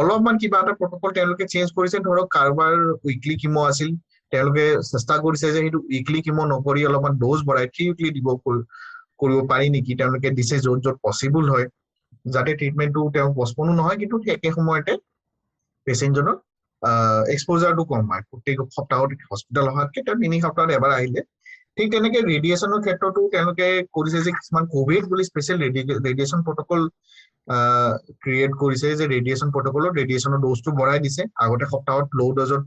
অলপমান কিবা এটা প্ৰট'কল তেওঁলোকে চেঞ্জ কৰিছে ধৰক কাৰোবাৰ উইকলি কিমো আছিল তেওঁলোকে চেষ্টা কৰিছে যে সেইটো উইকলি কিমো নকৰি অলপমান ড'জ বঢ়াই 3 উইকলি দিব কৰিব পাৰি নেকি তেওঁলোকে দিছে য'ত য'ত পচিবল হয় যাতে ট্ৰিটমেণ্টটো তেওঁ পষ্টপনো নহয় কিন্তু একে সময়তে পেচেণ্টজনৰ এক্সপ'জাৰটো কম হয় প্ৰত্যেক সপ্তাহত হস্পিটেল অহাতকৈ তেওঁ 3 সপ্তাহত এবাৰ আহিলে ঠিক তেনেকে ৰেডিয়েশ্যনৰ ক্ষেত্ৰতো তেওঁলোকে কৰিছে যে কিছুমান কোভিড বুলি স্পেচিয়েল ৰেডিয়েশ্যন প্ৰট'কল ক্ৰিয়েট কৰিছে যে ৰেডিয়েশ্যন প্ৰট'কলত ৰেডিয়েশ্যনৰ ড'জটো বঢ়াই দিছে আগতে সপ্তাহত ল' ড'জত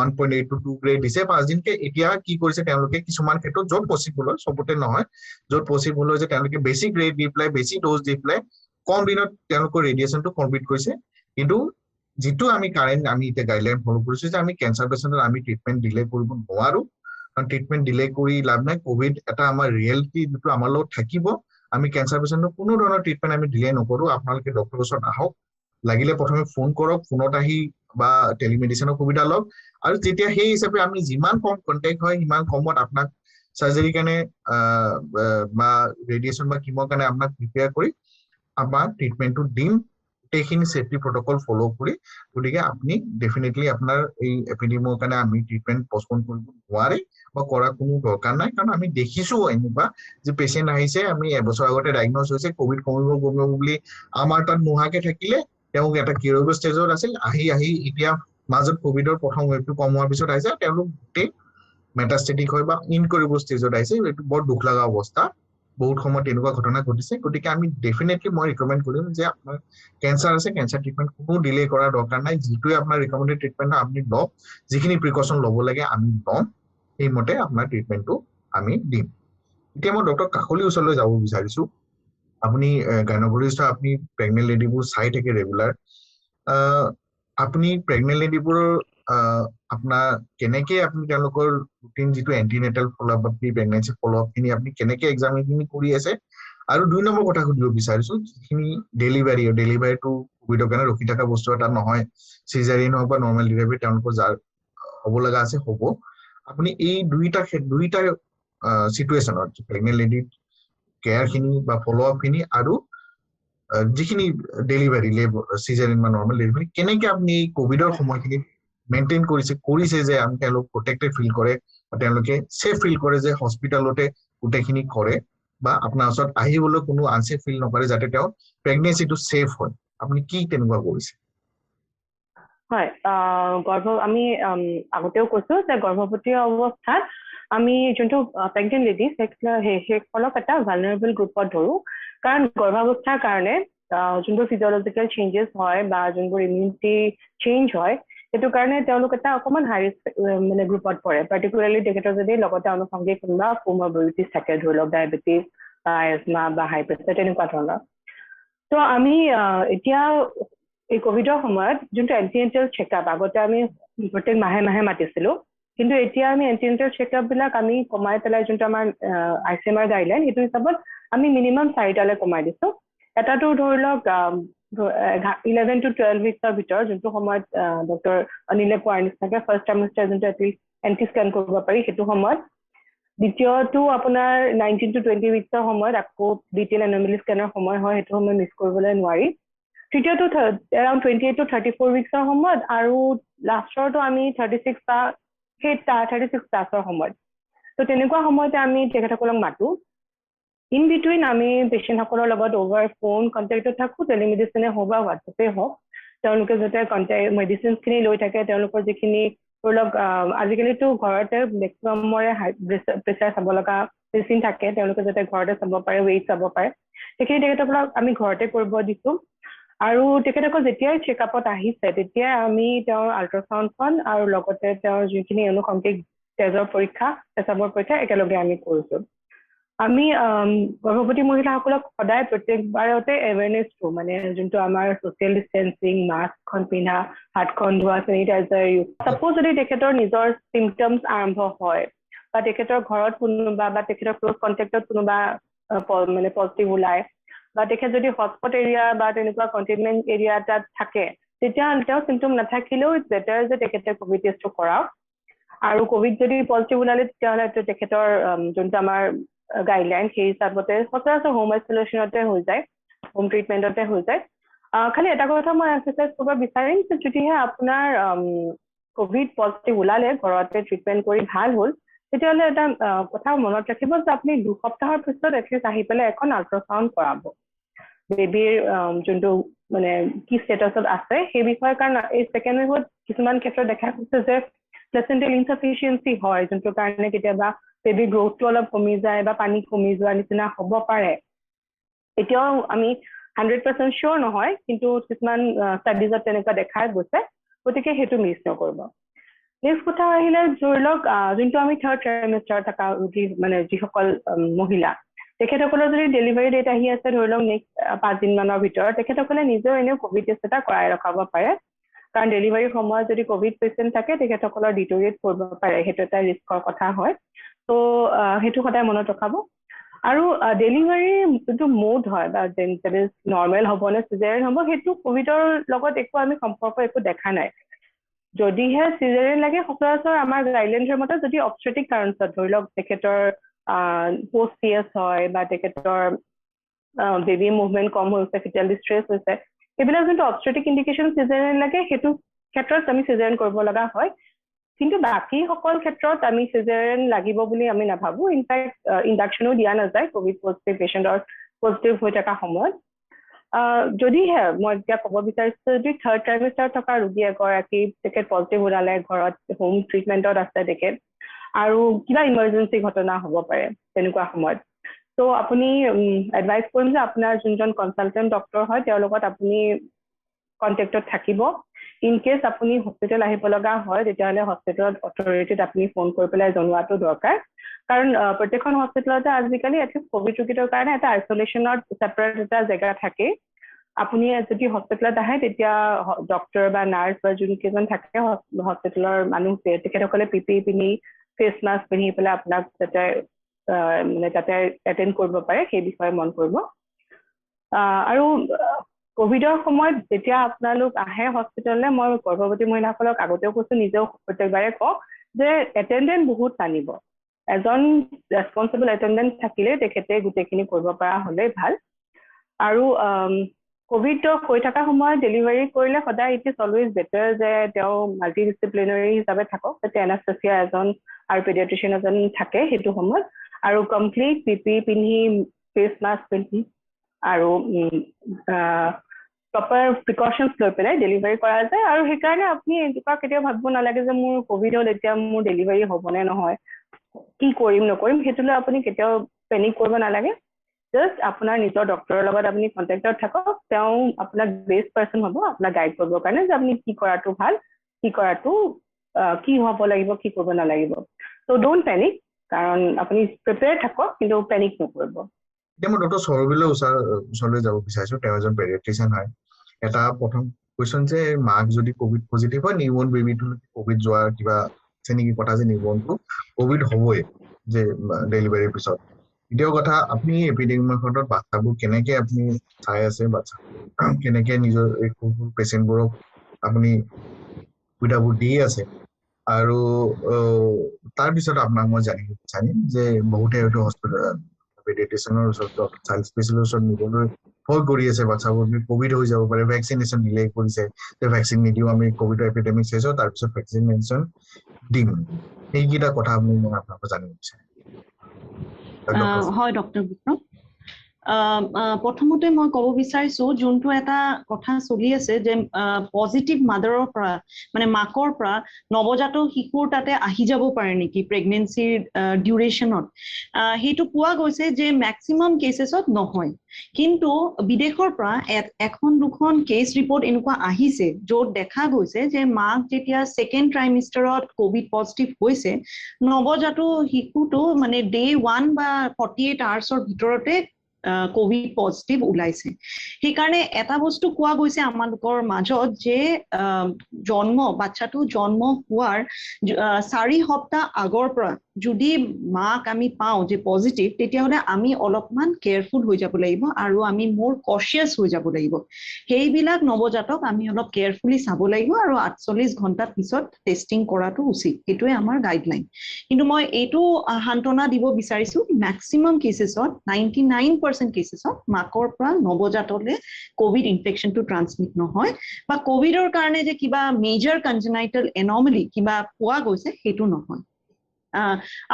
1.8 to 2 গ্ৰেড দিছে 5 দিনকে এতিয়া কি কৰিছে তেওঁলোকে কিছুমান ক্ষেত্ৰত য'ত পচিবল হয় চবতে নহয় য'ত পচিবল হয় যে তেওঁলোকে বেছি গ্ৰেড দি পেলাই বেছি ড'জ দি পেলাই কম দিনত তেওঁলোকৰ ৰেডিয়েশ্যনটো কমপ্লিট কৰিছে কিন্তু যিটো আমি কাৰেণ্ট আমি এতিয়া গাইডলাইন ফলো কৰিছো যে আমি কেঞ্চাৰ পেচেণ্টৰ আমি ট্ৰিটমেণ্ট ডিলে কৰিব নোৱাৰো কাৰণ ট্ৰিটমেণ্ট ডিলে কৰি লাভ নাই কোভিড এটা আমাৰ ৰিয়েলিটি যিটো আমাৰ লগত থাকিব আমি কেঞ্চাৰ পেচেণ্টৰ কোনো ধৰণৰ ট্ৰিটমেণ্ট আমি ডিলে নকৰো আপোনালোকে ডক্টৰৰ ওচৰত আহক লাগিলে প্ৰথমে ফোন কৰক ফোনত আহি বা টেলিমেডিচিনৰ সুবিধা লওক আৰু তেতিয়া সেই হিচাপে আমি যিমান কম কণ্টেক্ট হয় সিমান কমত আপোনাক চাৰ্জাৰীৰ কাৰণে বা ৰেডিয়েশ্যন বা কিমৰ কাৰণে আপোনাক প্ৰিপেয়াৰ কৰি আপোনাক ট্ৰিটমেণ্টটো দিম গোটেইখিনি ছেফটি প্ৰট'কল ফ'ল' কৰি গতিকে আপুনি ডেফিনেটলি আপোনাৰ এই এপিডেমিকৰ কাৰণে আমি ট্ৰিটমেণ্ট পষ্টপন কৰিব নোৱাৰে বা কৰা কোনো দৰকাৰ নাই কাৰণ আমি দেখিছো এনেকুৱা যে পেচেণ্ট আহিছে আমি এবছৰ আগতে ডায়েগন'জ হৈছে কোভিড কমিব বুলি আমাৰ তাত নোহোৱাকে থাকিলে তেওঁক এটা কিউৰেবল ষ্টেজত আছিল আহি এতিয়া মাজত কোভিডৰ প্ৰথম ৱেভটো কম হোৱাৰ পিছত আহিছে তেওঁলোক গোটেই মেটাষ্টেটিক হয় বা ইনকিউৰেবল ষ্টেজত আহিছে এইটো বৰ দুখ লগা অৱস্থা বহুত সময়ত তেনেকুৱা ঘটনা ঘটিছে গতিকে আমি ডেফিনেটলি মই ৰিকমেণ্ড কৰিম যে আপোনাৰ কেঞ্চাৰ আছে কেঞ্চাৰ ট্ৰিটমেণ্ট কোনো ডিলে কৰাৰ দৰকাৰ নাই যিটোৱে আপোনাৰ ৰিকমেণ্ডেড ট্ৰিটমেণ্ট আপুনি লওক যিখিনি প্ৰিকশ্যন ল'ব লাগে আমি ল'ম সেইমতে আপোনাৰ ট্ৰিটমেণ্টটো আমি দিম এতিয়া মই ডক্টৰ কাকলিৰ ওচৰলৈ যাব বিচাৰিছো আপুনি গাইনকলজিষ্ট আপুনি প্ৰেগনেণ্ট লেডিবোৰ চাই থাকে ৰেগুলাৰ আপুনি প্ৰেগনেণ্ট লেডিবোৰৰ আপোনাৰ কেনেকে আপুনি তেওঁলোকৰ ৰুটিন যিটো এণ্টিনেটেল ফলোআপ বা প্ৰি প্ৰেগনেঞ্চি ফলোআপখিনি আপুনি কেনেকে এক্সামিনখিনি কৰি আছে আৰু 2 নম্বৰ কথা সুধিব বিচাৰিছো যিখিনি ডেলিভাৰীটো কোভিডৰ কাৰণে ৰখি থকা বস্তু এটা নহয় চিজাৰিন হওক বা নৰ্মেল ডেলিভাৰী তেওঁলোকৰ যাৰ হ'ব লগা আছে হ'ব আপুনি এই দুইটা চিটুৱেশ্যনত প্ৰেগনেণ্ট লেডিৰ কেয়াৰখিনি বা ফলোআপখিনি আৰু যিখিনি ডেলিভাৰী চিজাৰিন বা নৰ্মেল ডেলিভাৰী কেনেকে আপুনি এই কোভিডৰ সময়খিনি মেইনটেইন কৰিছে যে আমি তেওঁলোক প্ৰটেক্টেড ফিল কৰে বা তেওঁলোকে ছেফ ফিল কৰে যে হস্পিটেলতে গোটেইখিনি কৰে বা আপোনাৰ ওচৰত আহিবলৈ কোনো আনছেফ ফিল নকৰে যাতে তেওঁ প্ৰেগনেঞ্চিটো ছেফ হয় আপুনি কি তেনেকুৱা কৰিছে হয় আমি আগতেও কৈছো যে গৰ্ভৱতী অৱস্থাত আমি যোনটো প্ৰেগনেণ্ট লেডিজ সেইসকলক এটা ভালনাৰেবল গ্ৰুপত ধৰো কাৰণ গৰ্ভাৱস্থাৰ কাৰণে যোনবোৰ ফিজিঅলজিকেল চেঞ্জেছ হয় বা যোনবোৰ ইমিউনিটি চেঞ্জ হয় সেইটো কাৰণে তেওঁলোক এটা অকণমান হাই ৰিস্ক মানে গ্ৰুপত পৰে পাৰ্টিকুলাৰলি তেখেতৰ যদি লগতে আনুষংগিক কোনোবা কোমৰবিডিটিছ থাকে ধৰি লওক ডায়েবেটিছ বা এজমা বা হাই প্ৰেছাৰ তেনেকুৱা ধৰণৰ তো আমি এতিয়া এই কোভিডৰ সময়ত যোনটো এণ্টিনেটেল চেকআপ আগতে আমি প্ৰত্যেক মাহে মাতিছিলো কিন্তু এতিয়া আমি এণ্টিনেটেল চেকআপবিলাক আমি কমাই পেলাই যোনটো আমাৰ ICMR গাইডলাইন সেইটো হিচাপত আমি মিনিমাম 4টালৈ কমাই দিছো এটাটো ধৰি লওক 11 to 12 উইকছৰ ভিতৰত যোনটো সময়ত ডক্টৰ অনিলে কোৱাৰ নিচিনাকৈ ফাৰ্ষ্ট ট্ৰাইমেষ্টাৰ যোনটো এটলিষ্ট এণ্টি স্কেন কৰিব পাৰি সেইটো সময়ত দ্বিতীয়টো আপোনাৰ 19 to 20 উইকছৰ সময়ত আকৌ ডিটেইল এন'মেলি স্কেনৰ সময় হয় সেইটো সময় মিছ কৰিবলৈ নোৱাৰি তৃতীয়টো এৰাউণ্ড 28 to 34 উইকছৰ সময়ত আৰু লাষ্টৰটো আমি 36 বা সেই 36 প্লাছৰ সময়ত তো তেনেকুৱা সময়তে আমি তেখেতসকলক মাতো ইন বিটুইন আমি পেচেণ্টসকলৰ লগত অভাৰ ফোন কণ্টেক্টত থাকোঁ টেলিমেডিচিনে হওক বা হোৱাটছএপে হওক তেওঁলোকে যাতে মেডিচিনছখিনি লৈ থাকে তেওঁলোকৰ যিখিনি ধৰি লওক আজিকালিতো ঘৰতে মেক্সিমামৰে হাই প্ৰেছাৰ চাব লগা মেচিন থাকে তেওঁলোকে যাতে ঘৰতে চাব পাৰে ৱেইট চাব পাৰে সেইখিনি তেখেতসকলক আমি ঘৰতে কৰিব দিছোঁ আৰু তেখেতসকল যেতিয়াই চেকআপত আহিছে তেতিয়াই আমি তেওঁৰ আল্ট্ৰাচাউণ্ডখন আৰু লগতে তেওঁৰ যিখিনি আনুষংগিক তেজৰ পৰীক্ষা পেচাবৰ পৰীক্ষা একেলগে আমি কৰিছোঁ আমি গৰ্ভৱতী মহিলাসকলক সদায় প্ৰত্যেকবাৰতে এৱেৰনেছ দিওঁ মানে যোনটো আমাৰ ছ'চিয়েল ডিষ্টেন্সিং মাস্কখন পিন্ধা হাতখন ধোৱা চেনিটাইজাৰ ইউজ ছাপ'জ যদি তেখেতৰ নিজৰ চিমটমছ আৰম্ভ হয় বা তেখেতৰ ঘৰত কোনোবা বা তেখেতৰ ক্ল'জ কণ্টেক্টত কোনোবা মানে পজিটিভ ওলায় বা তেখেত যদি হটস্পট এৰিয়া বা তেনেকুৱা কণ্টেইনমেণ্ট এৰিয়া এটাত থাকে তেতিয়া তেওঁ চিমটম নাথাকিলেও ইটছ বেটাৰ যে তেখেতে ক'ভিড টেষ্টটো কৰাওক আৰু ক'ভিড যদি পজিটিভ ওলালে তেতিয়াহ'লে তেখেতৰ যোনটো আমাৰ গাইডলাইন সেই হিচাপতে সচৰাচৰ হোম আইচলেশ্যনতে হৈ যায় হোম ট্ৰিটমেণ্টতে হৈ যায় খালি এটা কথা মই এক্সাৰচাইজ কৰিব বিচাৰিম যে যদিহে আপোনাৰ ক'ভিড পজিটিভ ওলালে ঘৰতে ট্ৰিটমেণ্ট কৰি ভাল হ'ল তেতিয়াহ'লে এটা কথা মনত ৰাখিব যে আপুনি 2 সপ্তাহৰ পিছত এটলিষ্ট আহি পেলাই এখন আল্ট্ৰাচাউণ্ড কৰাব বেবীৰ যোনটো মানে কি ষ্টেটাছত আছে সেই বিষয়ে কাৰণ এই ছেকেণ্ড ৱেভত কিছুমান ক্ষেত্ৰত দেখা গৈছে যে প্লেচেণ্টেল ইনচাফিচিয়েঞ্চি হয় যোনটো কাৰণে কেতিয়াবা বেবী গ্ৰথটো অলপ কমি যায় বা পানী কমি যোৱাৰ নিচিনা হ'ব পাৰে এতিয়াও আমি 100% চিয়ৰ নহয় কিন্তু কিছুমান ষ্টাডিজত তেনেকুৱা দেখা গৈছে গতিকে সেইটো মিছ নকৰিব নেক্সট কথা আহিলে ধৰি লওক যোনটো আমি থাৰ্ড ট্ৰাইমেষ্টাৰ থকা মানে যিসকল মহিলা তেখেতসকলৰ যদি ডেলিভাৰী ডেট আহি আছে ধৰি লওক নেক্সট 5 দিনমানৰ ভিতৰত তেখেতসকলে নিজেও এনেও ক'ভিড টেষ্ট এটা কৰাই ৰখাব পাৰে কাৰণ ডেলিভাৰীৰ সময়ত যদি ক'ভিড পেচেণ্ট থাকে তেখেতসকলৰ ডিটৰিয়েট কৰিব পাৰে সেইটো এটা ৰিস্কৰ কথা হয় তো সেইটো সদায় মনত ৰখাব আৰু ডেলিভাৰী যোনটো মোড হয় বা নৰ্মেল হ'ব নে চিজাৰিয়ান হ'ব সেইটো ক'ভিডৰ লগত একো আমি সম্পৰ্ক একো দেখা নাই যদিহে চিজাৰিয়ান লাগে সচৰাচৰ আমাৰ গাইডলাইনৰ মতে যদি অবষ্ট্ৰেটিক কাৰণত ধৰি লওক তেখেতৰ পোষ্ট CS হয় বা তেখেতৰ বেবী মুভমেণ্ট কম হৈছে ফিটেল ডিষ্ট্ৰেছ হৈছে এইবিলাক যোনটো অবষ্ট্ৰেটিক ইণ্ডিকেশ্যন চিজাৰিয়ান লাগে সেইটো ক্ষেত্ৰত আমি চিজাৰিয়ান কৰিব লগা হয় কিন্তু বাকী সকল ক্ষেত্ৰত আমি চিজাৰিয়ান লাগিব বুলি আমি নাভাবো ইনফেক্ট ইণ্ডাকশ্যনো দিয়া নাযায় ক'ভিড পজিটিভ পেচেণ্টৰ পজিটিভ হৈ থকা সময়ত যদিহে মই এতিয়া ক'ব বিচাৰিছোঁ যদি থাৰ্ড ট্ৰাইমেষ্টাৰ থকা ৰোগী এগৰাকী তেখেত পজিটিভ ওলালে ঘৰত হোম ট্ৰিটমেণ্টত আছে তেখেত আৰু কিবা ইমাৰ্জেঞ্চি ঘটনা হ'ব পাৰে তেনেকুৱা সময়ত তো আপুনি এডভাইচ কৰিম যে আপোনাৰ যোনজন কনচালটেণ্ট ডক্টৰ হয় তেওঁৰ লগত আপুনি কণ্টেক্টত থাকিব ইন কেছ আপুনি হস্পিটেল আহিব লগা হয় তেতিয়াহ'লে হস্পিটেলত অথৰিটিত আপুনি ফোন কৰি পেলাই জনোৱাটো দৰকাৰ কাৰণ প্ৰত্যেকখন হস্পিটেলতে আজিকালি এটলিষ্ট ক'ভিড ৰোগীৰ কাৰণে এটা আইচলেশ্যনত ছেপাৰেট এটা জেগা থাকে আপুনি যদি হস্পিটেলত আহে তেতিয়া ডক্টৰ বা নাৰ্ছ বা যোনকেইজন থাকে হস্পিটেলৰ মানুহ তেখেতসকলে PPE পিন্ধি ফেচ মাস্ক পিন্ধি পেলাই আপোনাক যাতে মানে তাতে এটেণ্ড কৰিব পাৰে সেই বিষয়ে মন কৰিব আৰু ক'ভিডৰ সময়ত যেতিয়া আপোনালোক আহে হস্পিটেললৈ মই গৰ্ভৱতী মহিলাসকলক আগতেও কৈছোঁ নিজেও প্ৰত্যেকবাৰে কওঁ যে এটেণ্ডেণ্ট বহুত টানিব এজন ৰেছপনচিবল এটেণ্ডেণ্ট থাকিলে তেখেতে গোটেইখিনি কৰিব পৰা হ'লেই ভাল আৰু ক'ভিড হৈ থকা সময়ত ডেলিভাৰী কৰিলে সদায় ইট ইজ অলৱেজ বেটাৰ যে তেওঁ মাল্টি ডিচিপ্লিনাৰী হিচাপে থাকক যাতে এনাস্থেচিয়া এজন আৰু পেডিয়াট্ৰিচিয়ান এজন থাকে সেইটো সময়ত আৰু কমপ্লিট PPE পিন্ধি ফেচ মাস্ক পিন্ধি আৰু প্ৰপাৰ প্ৰিকশ্যনছ লৈ পেলাই ডেলিভাৰী কৰা যায় আৰু সেইকাৰণে আপুনি এনেকুৱা কেতিয়াও ভাবিব নালাগে যে মোৰ ক'ভিড হ'ল এতিয়া মোৰ ডেলিভাৰী হ'বনে নহয় কি কৰিম নকৰিম সেইটোলৈ আপুনি কেতিয়াও পেনিক কৰিব নালাগে জাষ্ট আপোনাৰ নিজৰ ডক্টৰৰ লগত আপুনি কণ্টেক্টত থাকক তেওঁ আপোনাক বেষ্ট পাৰ্চন হ'ব আপোনাক গাইড কৰিবৰ কাৰণে যে আপুনি কি কৰাটো ভাল কি কৰাটো কি হ'ব লাগিব কি কৰিব নালাগিব ত' ডোণ্ট পেনিক কাৰণ আপুনি প্ৰিপেয়াৰ থাকক কিন্তু পেনিক নকৰিব এতিয়া মই ডক্টৰ সৌৰভৰ ওচৰলৈ যাব বিচাৰিছোঁ তেওঁ এজন পেডিয়াট্ৰিচিয়ান হয় এটা প্ৰথম কুৱেশ্যন যে মাক যদি ক'ভিড পজিটিভ হয় নিউবৰ্ণ বেবীটো ক'ভিড যোৱাৰ কিবা আছে নেকি কথা যে নিউবৰ্ণটো ক'ভিড হ'বই যে ডেলিভাৰীৰ পিছত দ্বিতীয় কথা আপুনি এপিডেমিকত বাচ্চাবোৰ কেনেকে আপুনি চাই আছে বাচ্চা কেনেকে নিজৰ এই পেচেণ্টবোৰক আপুনি সুবিধাবোৰ দি আছে আৰু তাৰপিছত আপোনাক মই জানিব বিচাৰিম যে বহুতে হয়তো হস্পিটেল পেডিয়াট্ৰিচিয়ানৰ ওচৰত চাইল্ড স্পেচিয়েলিষ্টৰ ওচৰত নিবলৈ ভয় কৰি আছে বাচ্চাবোৰ ক'ভিড হৈ যাব পাৰে ভেকচিনেশ্যন ডিলে কৰিছে যে ভেকচিন নিদিওঁ আমি ক'ভিডৰ এপিডেমিক শেষ হয় তাৰপিছত ভেকচিনেশ্যন দিম সেইকেইটা কথা মই আপোনাক জানিব বিচাৰিম হয় ডক্টৰ বিক্ৰম প্ৰথমতে মই ক'ব বিচাৰিছো যোনটো এটা কথা চলি আছে যে পজিটিভ মাদাৰৰ পৰা মানে মাকৰ পৰা নৱজাতক শিশুৰ তাতে আহি যাব পাৰে নেকি প্ৰেগনেন্সিৰ ডিউৰেশ্যনত সেইটো পোৱা গৈছে যে মেক্সিমাম কেচেছত নহয় কিন্তু বিদেশৰ পৰা এখন দুখন কেছ ৰিপৰ্ট এনেকুৱা আহিছে য'ত দেখা গৈছে যে মাক যেতিয়া সেকেন্ড ট্ৰাইমিষ্টাৰত কোভিড পজিটিভ হৈছে নৱজাতক শিশুটো মানে ডে 1 বা 48 আৱাৰ্ছৰ ভিতৰতে কোভিড পজিটিভ ওলাইছে সেইকাৰণে এটা বস্তু কোৱা গৈছে আমালোকৰ মাজত যে বাচ্চাটো জন্ম হোৱাৰ 4 সপ্তাহ আগৰ পৰা যদি মাক আমি পাওঁ যে পজিটিভ তেতিয়াহ'লে আমি অলপমান কেয়াৰফুল হৈ যাব লাগিব আৰু আমি মোৰ কশিয়াছ হৈ যাব লাগিব সেইবিলাক নৱজাতক আমি অলপ কেয়াৰফুলি চাব লাগিব আৰু 48 ঘণ্টাৰ পিছত টেষ্টিং কৰাটো উচিত এইটোৱে আমাৰ গাইডলাইন কিন্তু মই এইটো হান্তনা দিব বিচাৰিছো মেক্সিমাম কেচেছত 99% কেচেছত মাকৰ পৰা নৱজাতকলে কোভিড ইনফেকশনটো ট্ৰান্সমিট নহয় বা কোভিডৰ কাৰণে যে কিবা মেজৰ কনজেনাইটেল এনমেলি কিবা পোৱা গৈছে সেইটো নহয়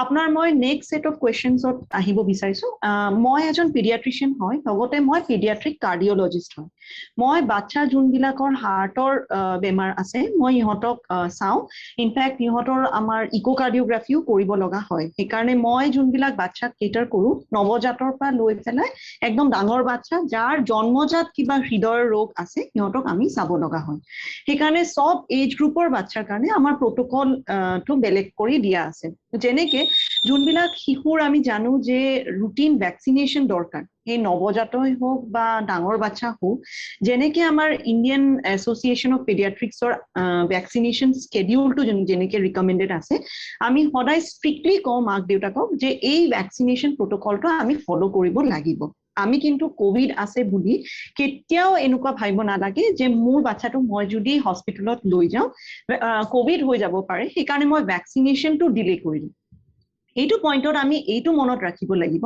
আপোনাৰ মই নেক্সট সেট অফ কোৱেশ্চনছত আহিব বিচাৰিছো মই এজন পিডিয়াট্ৰিচিয়ান হয় লগতে মই পিডিয়াট্ৰিক কাৰ্ডিঅলজিষ্ট হয় মই বাচ্চা যোনবিলাকৰ হাৰ্টৰ বেমাৰ আছে মই ইহঁতক চাওঁ ইনফেক্ট ইহঁতৰ আমাৰ ইকোকাৰ্ডিওগ্ৰাফিও কৰিব লগা হয় সেইকাৰণে মই যোনবিলাক বাচ্চাক কেটাৰ কৰোঁ নৱজাতৰ পৰা লৈ পেলাই একদম ডাঙৰ বাচ্চা যাৰ জন্মজাত কিবা হৃদয়ৰ ৰোগ আছে ইহঁতক আমি চাব লগা হয় সেইকাৰণে সব এজ গ্ৰুপৰ বাচ্চাৰ কাৰণে আমাৰ প্ৰটোকলটো বেলেগ কৰি দিয়া আছে যেনেকে যোনবিলাক শিশুৰ আমি জানো যে ৰুটিন ভ্যাকসিনেশন দৰকাৰ এই নৱজাতই হোক বা ডাঙৰ বাচ্চা হোক যেনেকে আমাৰ ইণ্ডিয়ান এছ'চিয়েশ্যন অফ পেডিয়াট্ৰিক্সৰ ভ্যাকসিনেশন স্কেডিউলটো যেনেকে ৰিকমেন্ডেড আছে আমি সদায় স্ট্ৰিক্টলি কওঁ মাক দেউতাকক যে এই ভ্যাকসিনেশন প্ৰটোকলটো আমি ফলো কৰিব লাগিব আমি কিন্তু কোভিড আছে বুলি কেতিয়াও এনেকুৱা ভাবিব নালাগে যে মোৰ বাচ্চাটো মই যদি হস্পিটেলত লৈ যাওঁ কোভিড হৈ যাব পাৰে সেইকাৰণে মই ভ্যাকসিনেশনটো ডিলে কৰিম এইটো পইণ্টত আমি এইটো মনত ৰাখিব লাগিব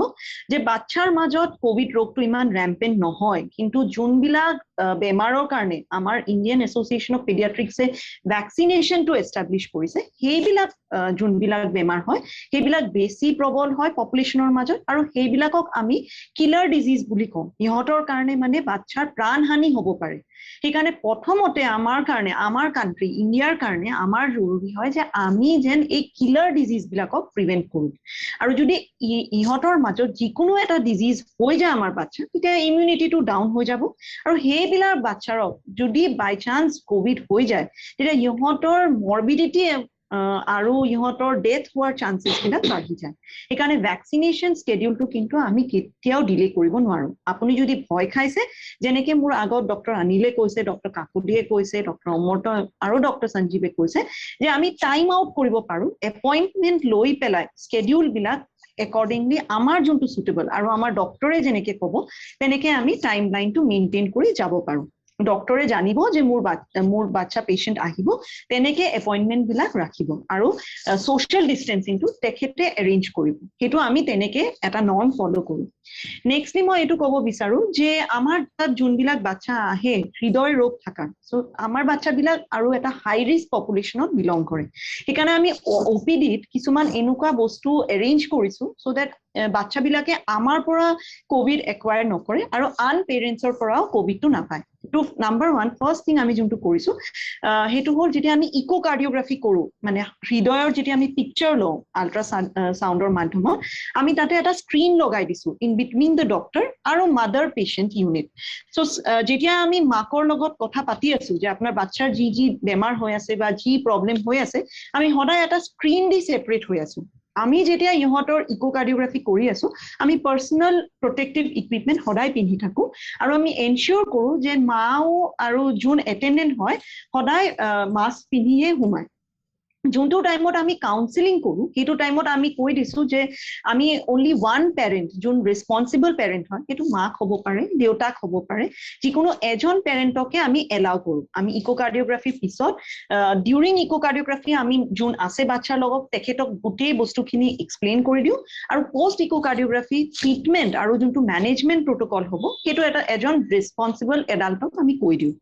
যে বাচ্চাৰ মাজত কোভিড ৰোগটো ইমান ৰেম্পেন্ট নহয় কিন্তু যোনবিলাক বেমাৰৰ কাৰণে আমাৰ ইণ্ডিয়ান এছ'চিয়েশ্যন অফ পেডিয়াট্ৰিক্সে ভ্যাকসিনেশনটো এষ্টাব্লিছ কৰিছে সেইবিলাক যোনবিলাক বেমাৰ হয় সেইবিলাক বেছি প্ৰবল হয় পপুলেশ্যনৰ মাজত আৰু সেইবিলাকক আমি কিলাৰ ডিজিজ বুলি কওঁ ইহঁতৰ কাৰণে মানে বাচ্চাৰ প্ৰাণহানি হ'ব পাৰে সেইকাৰণে প্ৰথমতে আমাৰ কাৰণে আমাৰ কান্ট্ৰি ইণ্ডিয়াৰ কাৰণে আমাৰ জৰুৰী হয় যে আমি যেন এই কিলাৰ ডিজিজ বিলাকক প্ৰিভেন্ট কৰো আৰু যদি ইহঁতৰ মাজত যিকোনো এটা ডিজিজ হৈ যায় আমাৰ বাচ্চা তেতিয়া ইমিউনিটিটো ডাউন হৈ যাব আৰু সেইবিলাক বাচ্চাৰক যদি বাই চান্স কোভিড হৈ যায় তেতিয়া ইহঁতৰ মৰ্বিডিটি আৰু ইহঁতৰ ডেথ হোৱাৰ চান্সেছ বিলাক বাঢ়ি যায় সেইকাৰণে ভ্যাকসিনেশন স্কেডিউলটো কিন্তু আমি কেতিয়াও ডিলে কৰিব নোৱাৰো আপুনি যদি ভয় খাইছে যেনেকে মোৰ আগত ডক্টৰ অনিলে কৈছে ডক্টৰ কাকুলিয়ে কৈছে ডক্টৰ অমৰ্ত আৰু ডক্টৰ সঞ্জীৱে কৈছে যে আমি টাইম আউট কৰিব পাৰো এপইণ্টমেণ্ট লৈ পেলাই স্কেডিউল বিলাক accordingly আমাৰ যোনটো সুটেবল আৰু আমাৰ ডক্টৰে যেনেকে ক'ব তেনেকে আমি টাইম লাইনটো মেইনটেইন কৰি যাব পাৰো ডক্টৰে জানিব যে মোৰ বাচ্চা পেশেন্ট আহিব তেনেকে এপইণ্টমেণ্ট বিলাক ৰাখিব আৰু সোশ্যাল ডিস্টেন্সিংটো তেখেতে এৰেঞ্জ কৰিব সেইটো আমি তেনেকে এটা নৰ্ম ফলো কৰো নেক্সটলি মই এইটো ক'ব বিচাৰো যে আমাৰ তাত যোনবিলাক বাচ্চা আহে হৃদয় ৰোগ থকা সো আমাৰ বাচ্চাবিলাক আৰু এটা হাই ৰিস্ক পপুলেশ্যনত বিলং কৰে সেইকাৰণে আমি OPDত কিছুমান এনেকুৱা বস্তু এৰেঞ্জ কৰিছো সো দ্যাট বাচ্চাবিলাকে আমাৰ পৰা কোভিড একুৱায়াৰ নকৰে আৰু আন পেৰেন্টছৰ পৰাও কোভিডটো নাপায় তো নাম্বাৰ 1 ফাৰ্স্ট থিং আমি যোনটো কৰিছো হেতু হ'ল যেতিয়া আমি ইকোকাৰ্ডিওগ্ৰাফি কৰো মানে হৃদয়ৰ যেতিয়া আমি পিকচাৰ লওঁ আল্ট্ৰা সাউন্ডৰ মাধ্যমত আমি তাতে এটা স্ক্ৰিন লগাই দিছো ইন বিটুইন দ্য ডক্টৰ আৰু মাদাৰ পেশেন্ট ইউনিট সো যেতিয়া আমি মাকৰ লগত কথা পাতি আছো যে আপোনাৰ বাচ্চাৰ যি বেমাৰ হৈ আছে বা যি প্ৰবলেম হৈ আছে আমি সদায় এটা স্ক্ৰিন দি সেপাৰেট হৈ আছো আমি যেতিয়া ইহঁতৰ ইকোকাৰ্ডিওগ্ৰাফি কৰি আছো আমি পাৰ্সোনাল প্ৰটেক্টিভ ইকুইপমেন্ট সদায় পিন্ধি থাকো আৰু আমি এনশিওৰ কৰো যে মাও আৰু যোন এটেন্ডেন্ট হয় সদায় মাস্ক পিন্ধিয়ে সোমায় যোনটো টাইমত আমি কাউন্সেলিং কৰো সেইটো টাইমত আমি কৈ দিছো যে আমি অনলি ওয়ান প্যাৰেন্ট যোন ৰেসপন্সিবল প্যাৰেন্ট হয় সেইটো মাক হ'ব পাৰে দেউতাক হ'ব পাৰে যিকোনো এজন প্যাৰেন্টকে আমি এলাউ কৰো আমি ইকোকাৰ্ডিওগ্ৰাফি পিছত ডিউৰিং ইকোকাৰ্ডিওগ্ৰাফি আমি যোন আছে বাচ্চাৰ লগত তেখেতক গোটেই বস্তুখিনি এক্সপ্লেইন কৰি দিও আৰু পোষ্ট ইকোকাৰ্ডিওগ্ৰাফি ট্ৰিটমেন্ট আৰু যোনটো ম্যানেজমেন্ট প্ৰটোকল হ'ব সেইটো এটা এজন ৰেসপন্সিবল এডাল্টক আমি কৈ দিও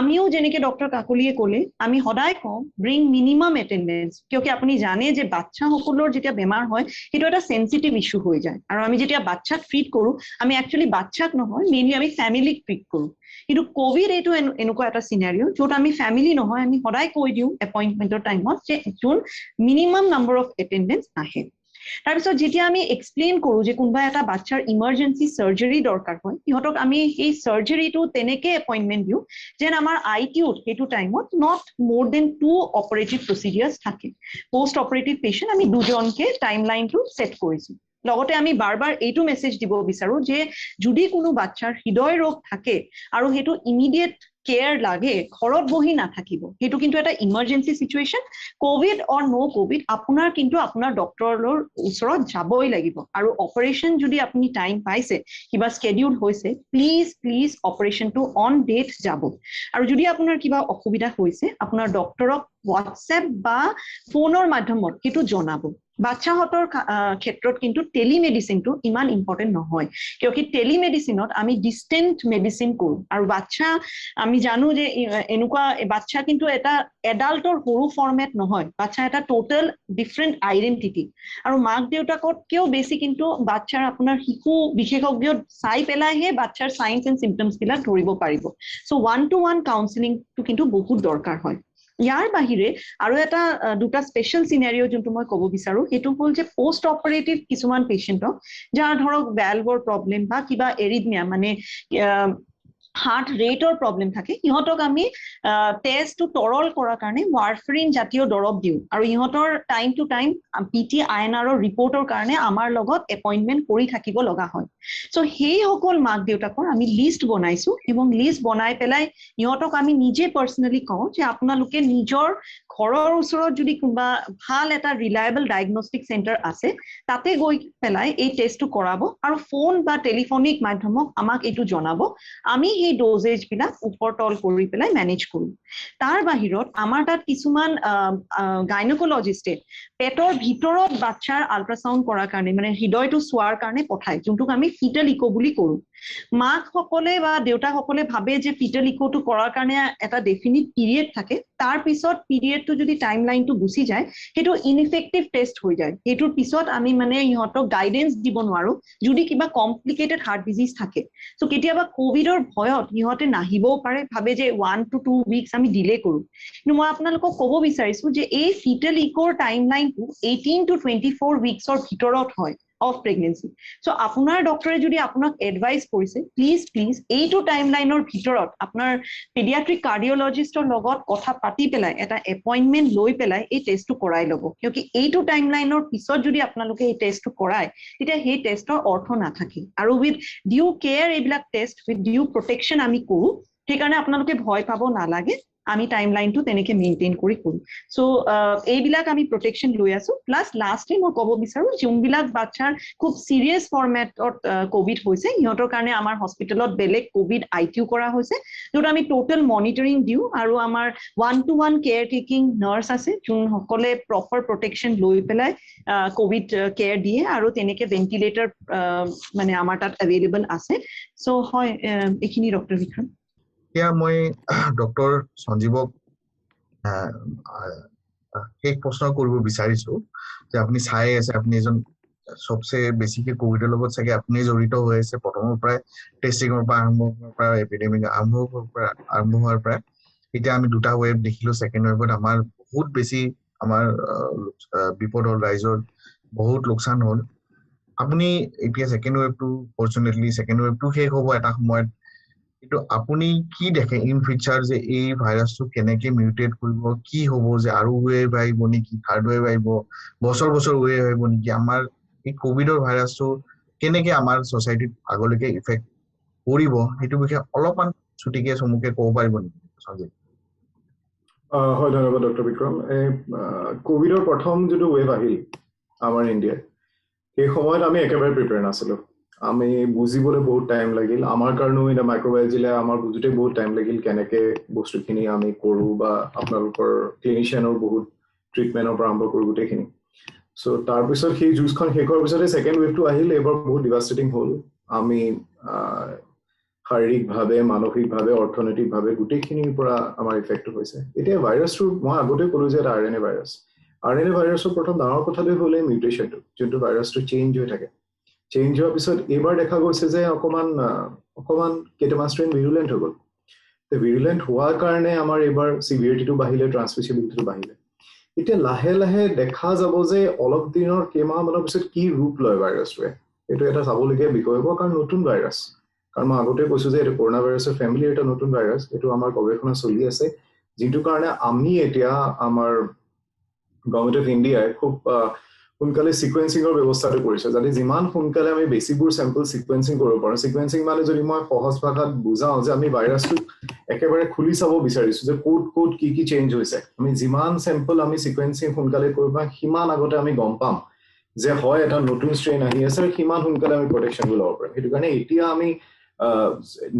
আমিও যেনেকে ডক্টৰ কাকুলিয়ে ক'লে আমি সদায় কওঁ ব্ৰিং মিনিমাম এটেন্ডেন্স এটেন্ডেন্স কিয়কি আপুনি জানে যে বাচ্চাসকলৰ যেতিয়া বেমাৰ হয় সেইটো এটা সেনসিটিভ ইস্যু হৈ যায় আৰু আমি যেতিয়া বাচ্চাক ট্ৰিট কৰো আমি একচুয়ালি বাচ্চাক নহয় মেইনলি আমি ফ্যামিলিক ট্ৰিট কৰো কিন্তু কোভিড এইটো এনেকুৱা এটা সিনাৰিও য'ত আমি ফ্যামিলি নহয় আমি সদায় কৈ দিও এপইন্টমেন্টৰ টাইমত যে যোন মিনিমাম নাম্বাৰ অফ এটেন্ডেন্স আহে তাৰপিছত যেতিয়া আমি এক্সপ্লেইন কৰো যে কোনবা এটা বাচ্চাৰ ইমাৰ্জেন্সি সাৰ্জাৰি দৰকাৰ হয় ইহঁতক আমি এই সাৰ্জাৰিটো তেনেকে এপইন্টমেন্ট দিও যেন আমাৰ আইটিউ সেইটো টাইমত নট মোৰ দেন 2 অপাৰেটিভ প্ৰচিডিউৰছ থাকে পোষ্ট অপাৰেটিভ পেশেন্ট আমি দুজনকে টাইমলাইনটো সেট কৰিছো লগতে আমি বাৰবাৰ এইটো মেসেজ দিব বিচাৰো যে যদি কোনো বাচ্চাৰ হৃদয় ৰোগ থাকে আৰু হেতু ইমিডিয়েট কেয়াৰ লাগে ঘৰত বহি না থাকিব হেতু কিন্তু এটা ইমাৰ্জেন্সি সিচুৱেচন কোভিড অৰ নো কোভিড আপোনাৰ কিন্তু আপোনাৰ ডক্টৰৰ ওচৰত যাবই লাগিব আৰু অপাৰেশন যদি আপুনি টাইম পাইছে কিবা স্কেডিউল হৈছে প্লিজ অপাৰেশনটো অন ডেট যাব আৰু যদি আপোনাৰ কিবা অসুবিধা হৈছে আপোনাৰ ডক্টৰক হোৱাটসএপ বা ফোনৰ মাধ্যমত কিটো জনাব বাচ্চাহঁতৰ ক্ষেত্ৰত কিন্তু টেলিমেডিসিনটো ইমান ইম্পৰ্টেন্ট নহয় কিয়কি টেলিমেডিসিনত আমি ডিস্টেন্ট মেডিসিন কৰো আৰু বাচ্চা আমি জানো যে এনেকুৱা বাচ্চা কিন্তু এটা এডাল্টৰ সৰু ফৰমেট নহয় বাচ্চা এটা টোটাল ডিফাৰেন্ট আইডেন্টিটি আৰু মাক দেউতাকতকেও বেছি কিন্তু বাচ্চাৰ আপোনাৰ শিশু বিশেষজ্ঞ চাই পেলাইহে বাচ্চাৰ সাইন্স এন্ড সিম্পটমস বিলাক ধৰিব পাৰিব সো 1-to-1 কাউন্সেলিংটো কিন্তু বহুত দৰকাৰ হয় ইয়াৰ বাহিৰে আৰু এটা দুটা স্পেশাল সিনাৰিও যোনটো মই ক'ব বিচাৰো এটো হ'ল যে পোষ্ট অপাৰেটিভ কিছুমান পেশেন্টক যাৰ ধৰক ভ্যালভৰ প্ৰবলেম বা কিবা এৰিথমিয়া মানে হাৰ্ট ৰেটৰ প্ৰবলেম থাকে ইহঁতক আমি টেষ্টটো তৰল কৰাৰ কাৰণে ওয়াৰফাৰিন জাতীয় দৰব দিও আৰু ইহঁতৰ টাইম টু টাইম পিটি আইএনআৰৰ ৰিপৰ্টৰ কাৰণে আমাৰ লগত এপইন্টমেন্ট কৰি থাকিব লগা হয় সো হেই সকল মাক দেউতাকৰ আমি লিষ্ট বনাইছো এবং লিষ্ট বনাই পেলাই ইহঁতক আমি নিজে পাৰ্সোনালি কওঁ যে আপোনালোকে নিজৰ ঘৰৰ ওচৰত যদি কোনবা ভাল এটা ৰিলায়েবল ডায়াগনস্টিক সেন্টাৰ আছে তাতে গৈ পেলাই এই টেষ্টটো কৰাব আৰু ফোন বা টেলিফোনিক মাধ্যমক আমাক এটো জনাব আমি এই ডোজেজ বিলাক উপৰতল কৰি পেলাই মেনেজ কৰো তাৰ বাহিৰত আমাৰ তাত কিছুমান গাইনোকোলজিষ্টে পেটৰ ভিতৰত বাচ্চাৰ আল্ট্ৰাসাউন্ড কৰাৰ কাৰণে মানে হৃদয়টো সোৱাৰ কাৰণে পঠায় যোনটোক আমি ফিটাল ইকো বুলি কৰো মাক সকলে বা দেউতা সকলে ভাবে যে ফিটাল ইকোটো কৰাৰ কাৰণে এটা ডেফিনিট পিৰিয়ড থাকে তাৰ পিছত পিৰিয়ডটো যদি টাইমলাইনটো গুছি যায় হেতু ইনএফেক্টিভ টেষ্ট হৈ যায় হেতুৰ পিছত আমি মানে ইহঁতক গাইডেন্স দিব নোৱাৰো যদি কিবা কমপ্লিকেটেড হাৰ্ট ডিজিজ থাকে সো কেতিয়াবা কোভিডৰ ভয়ত ইহঁতে নাহিবও পাৰে ভাবে যে 1 to 2 উইকস আমি ডিলে কৰো কিন্তু মই আপোনালোকক ক'ব বিচাৰিছো যে এই ফিটাল ইকোৰ টাইমলাইনটো 18 to 24 উইকসৰ ভিতৰত হয় of pregnancy so আপোনাৰ ডক্টৰে যদি আপোনাক এডভাইস কৰিছে প্লিজ এইটো টাইমলাইনৰ ভিতৰত আপোনাৰ পেডিয়াট্ৰিক কাৰ্ডিওলজিষ্টৰ লগত কথা পাতি পেলাই এটা এপইন্টমেন্ট লৈ পেলাই এই টেষ্টটো কৰাই লব কিয়কি এইটো টাইমলাইনৰ পিছত যদি আপোনালোকে এই টেষ্টটো কৰায় তেতিয়া সেই টেষ্টৰ অৰ্থ নাথাকে আৰু উইথ ডিউ কেয়াৰ এইবিলাক টেষ্ট উইথ ডিউ প্ৰটেকশন আমি কৰো সেইকাৰণে আপোনালোকে ভয় পাব নালাগে আমি টাইমলাইনটো তেনেকে মেইনটেইন কৰি কৰো সো এইবিলাক আমি প্ৰটেকশন লৈ আছো প্লাস লাষ্টলি মই ক'ব বিচাৰো যোনবিলাক বাচ্চাৰ খুব সিৰিয়াস ফৰমেটত কোভিড হৈছে ইহঁতৰ কাৰণে আমাৰ হস্পিটেলত বেলেগ কোভিড আইটিউ কৰা হৈছে য'ত আমি টোটাল মনিটৰিং দিও আৰু আমাৰ 1-to-1 কেয়াৰ টেকিং নাৰ্স আছে যোন সকলে প্ৰপাৰ প্ৰটেকশন লৈ পেলাই কোভিড কেয়াৰ দিয়ে আৰু তেনেকে ভেন্টিলেটৰ মানে আমাৰ তাত এভেইলেবল আছে সো হয় এখিনি ডক্টৰ বিক্ৰম এতিয়া মই ডক্টৰ সঞ্জীৱক শেষ প্ৰশ্ন কৰিব বিচাৰিছো যে আপুনি চাই আছে আপুনি এজন সবচে বেছিকে কোভিডৰ লগত চাগে আপুনি জড়িত হৈ আছে প্ৰথমৰ পৰাই টেষ্টিঙৰ পৰা আৰম্ভ কৰা এপিডেমিক আৰম্ভ হোৱাৰ পৰা এতিয়া আমি দুটা ৱেভ দেখিলো সেকেন্ড ৱেভত আমাৰ বহুত বেছি আমাৰ বিপদ হ'ল ৰাইজৰ বহুত লোকচান হ'ল আপুনি এতিয়া সেকেন্ড ৱেভটো ফৰচুনেটলি সেকেন্ড ৱেভটো শেষ হ'ব এটা সময়ত কিন্তু আপুনি কি দেখে ইন ফিউচাৰ যে এই ভাইৰাছটো কেনেকে মিউটেট কৰিব কি হ'ব যে আৰু ৱেভ আহিব নেকি থাৰ্ড ৱেভ আহিব বছৰ ৱেভ আহিব নেকি আমাৰ এই কোভিডৰ ভাইৰাছটো কেনেকে আমাৰ সোসাইটিত আগলৈকে ইফেক্ট কৰিব সেইটো বিষয়ে অলপমান ছুটিকে সমুখে ক'ব পাৰিব নেকি সঞ্জীৱ হয় ধন্যবাদ ডক্টৰ বিক্ৰম কোভিডৰ প্ৰথম যেটো ৱেভ আহিল আমাৰ ইণ্ডিয়াত সেই সময়ত আমি একেবাৰে প্ৰিপেয়াৰ নাছিলো আমি বুজিবলৈ বহুত টাইম লাগিল আমাৰ কাৰণেও এটা মাইক্ৰোবায়োলজিলে আমাৰ বুজোতে বহুত টাইম লাগিল কেনেকে বস্তুখিনি আমি কৰো বা আপোনালোকৰ ক্লিনিচিয়ানৰ বহুত ট্ৰিটমেন্টৰ পৰা আৰম্ভ কৰো গোটেইখিনি সো তাৰপিছত সেই জুজখন শেষ হোৱাৰ পিছতে সেকেন্ড ৱেভটো আহিল এবাৰ বহুত ডিভাষ্টেটিং হ'ল আমি শাৰীৰিকভাৱে মানসিকভাৱে অৰ্থনৈতিকভাৱে গোটেইখিনিৰ পৰা আমাৰ ইফেক্ট হৈছে এতিয়া ভাইৰাছটো মই আগতে ক'লো যে এটা আৰএনএ ভাইৰাছ RNA ভাইৰাছৰ প্ৰথম ডাঙৰ কথাটো হ'লে মিউটেশ্যনটো, যোনটো ভাইৰাছটো চেঞ্জ হৈ থাকে। চেঞ্জ হোৱাৰ পিছত এইবাৰ দেখা গৈছে যে অকমান কেইটামান ষ্ট্ৰেইন ভিৰুলেণ্ট হৈ গ'ল। ভিৰুলেণ্ট হোৱাৰ কাৰণে আমাৰ এইবাৰ চিভিৰিটিটো বাঢ়িলে, ট্ৰান্সমিছিবিলিটিটো বাঢ়িলে। এতিয়া লাহে লাহে দেখা যাব যে অলপ দিনৰ কেইমাহমানৰ পিছত কি ৰূপ লয় ভাইৰাছটোৱে, এইটো এটা চাবলগীয়া বিষয় হ'ব, কাৰণ নতুন ভাইৰাছ। কাৰণ মই আগতে কৈছোঁ যে এইটো কৰোণা ভাইৰাছৰ ফেমিলিৰ এটা নতুন ভাইৰাছ, এইটো আমাৰ গৱেষণা চলি আছে, যিটো কাৰণে আমি এতিয়া আমাৰ গভৰ্ণমেণ্ট অফ ইণ্ডিয়াই খুব সোনকালে সিকুৱেন্সিঙৰ ব্যৱস্থাটো কৰিছে, যাতে যিমান সোনকালে আমি বেছিবোৰ চেম্পল সিকুৱেন্সিং কৰিব পাৰোঁ। সিকুৱেন্সিং মানে যদি মই সহজ ভাষাত বুজাওঁ যে আমি ভাইৰাছটো একেবাৰে খুলি চাব বিচাৰিছোঁ যে ক'ত কি চেঞ্জ হৈছে। আমি যিমান চেম্পল আমি সিকুৱেন্সিং সোনকালে কৰিব পাৰোঁ, সিমান আগতে আমি গম পাম যে হয় এটা নতুন ষ্ট্ৰেইন আহি আছে, আৰু সিমান সোনকালে আমি প্ৰটেকশ্যনটো ল'ব পাৰিম। সেইটো কাৰণে এতিয়া আমি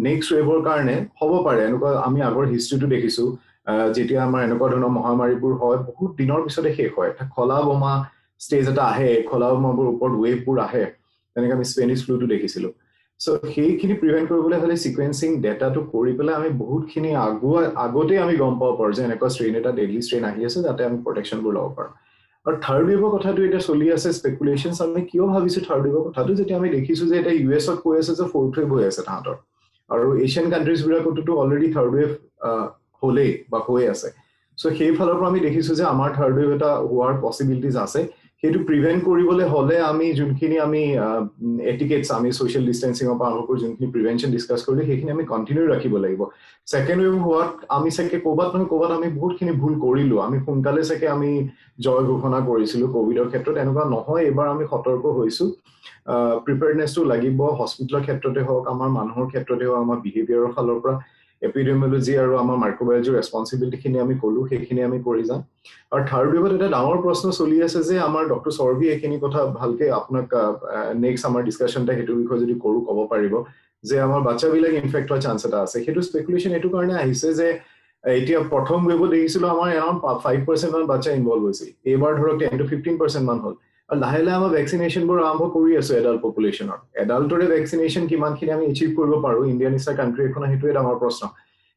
নেক্সট ৱেভৰ কাৰণে হ'ব পাৰে এনেকুৱা আমি আগৰ হিষ্ট্ৰীটো দেখিছোঁ, যেতিয়া আমাৰ এনেকুৱা ধৰণৰ মহামাৰীবোৰ হয় বহুত দিনৰ পিছতে শেষ হয়। এটা খলা বোমা ষ্টেজ এটা আহে, খলা বোমাবোৰ ওপৰত ৱেভবোৰ আহে, তেনেকৈ আমি স্পেনিছ ফ্লুটো দেখিছিলোঁ। চ' সেইখিনি প্ৰিভেণ্ট কৰিবলৈ হ'লে সিকুৱেন্সিং ডেটাটো কৰি পেলাই আমি বহুতখিনি আগতে আমি গম পাব পাৰোঁ যে এনেকুৱা ষ্ট্ৰেইন এটা ডেডলি ষ্ট্ৰেইন আহি আছে, যাতে আমি প্ৰটেকশ্যনবোৰ ল'ব পাৰোঁ। আৰু থাৰ্ড ৱেভৰ কথাটো এতিয়া চলি আছে স্পেকুলেশ্যনছ। আমি কিয় ভাবিছোঁ থাৰ্ড ৱেভৰ কথাটো, যেতিয়া আমি দেখিছোঁ যে এতিয়া US-ত কৈ আছে যে ফ'ৰ্থ ৱেভ হৈ আছে তাহাঁতৰ, আৰু এছিয়ান কাণ্ট্ৰিজবিলাকতো অলৰেডি থাৰ্ড ৱেভ হ'লেই বা হৈ আছে। চ' সেইফালৰ পৰা আমি দেখিছোঁ যে আমাৰ থাৰ্ড ৱেভ এটা হোৱাৰ পচিবিলিটিজ আছে। সেইটো প্ৰিভেণ্ট কৰিবলৈ হ'লে আমি যোনখিনি আমি এটিকেটছ, আমি ছ'চিয়েল ডিষ্টেঞ্চিঙৰ পৰা আৰম্ভ কৰি যোনখিনি প্ৰিভেনশ্যন ডিছকাছ কৰিলোঁ, সেইখিনি আমি কণ্টিনিউ ৰাখিব লাগিব। ছেকেণ্ড ৱেভ হোৱাত আমি চাগে ক'ৰবাত নহয় ক'ৰবাত আমি বহুতখিনি ভুল কৰিলোঁ। আমি সোনকালে চাগে আমি জয় ঘোষণা কৰিছিলোঁ ক'ভিডৰ ক্ষেত্ৰত, এনেকুৱা নহয়। এইবাৰ আমি সতৰ্ক হৈছোঁ, প্ৰিপেয়াৰনেছটো লাগিব, হস্পিটেলৰ ক্ষেত্ৰতে হওক, আমাৰ মানুহৰ ক্ষেত্ৰতে হওক, আমাৰ বিহেভিয়াৰৰ ফালৰ পৰা এপিডেমিঅলজি আৰু আমাৰ মাইক্ৰ'বায়লজিৰ ৰেছপনচিবিলিটিখিনি আমি ক'লোঁ, সেইখিনি আমি কৰি যাম। আৰু থাৰ্ড ৱেভত এটা ডাঙৰ প্ৰশ্ন চলি আছে যে আমাৰ ডক্টৰ সৌৰভী এইখিনি কথা ভালকে আপোনাক নেক্সট আমাৰ ডিছকাশ্যনটা সেইটো বিষয়ে যদি কৰোঁ ক'ব পাৰিব যে আমাৰ বাচ্চাবিলাক ইনফেক্ট হোৱাৰ চান্স এটা আছে। সেইটো স্পেকুলেশ্যন এইটো কাৰণে আহিছে যে এতিয়া প্ৰথম ৱেভত দেখিছিলোঁ আমাৰ এৰাউণ্ড 5% মান বাচ্চা ইনভলভ হৈছিল, এইবাৰ ধৰক 10 to 15% মান হ'ল। আৰু লাহে লাহে আমাৰ ভেকচিনেশ্যনবোৰ আৰম্ভ কৰি আছোঁ এডাল্ট পপুলেশ্যনৰ। এডাল্টৰে ভেকচিনেশ্যন কিমানখিনি আমি এচিভ কৰিব পাৰোঁ ইণ্ডিয়া নিচিনা কাণ্ট্ৰি এখনত, সেইটোৱে ডাঙৰ প্ৰশ্ন।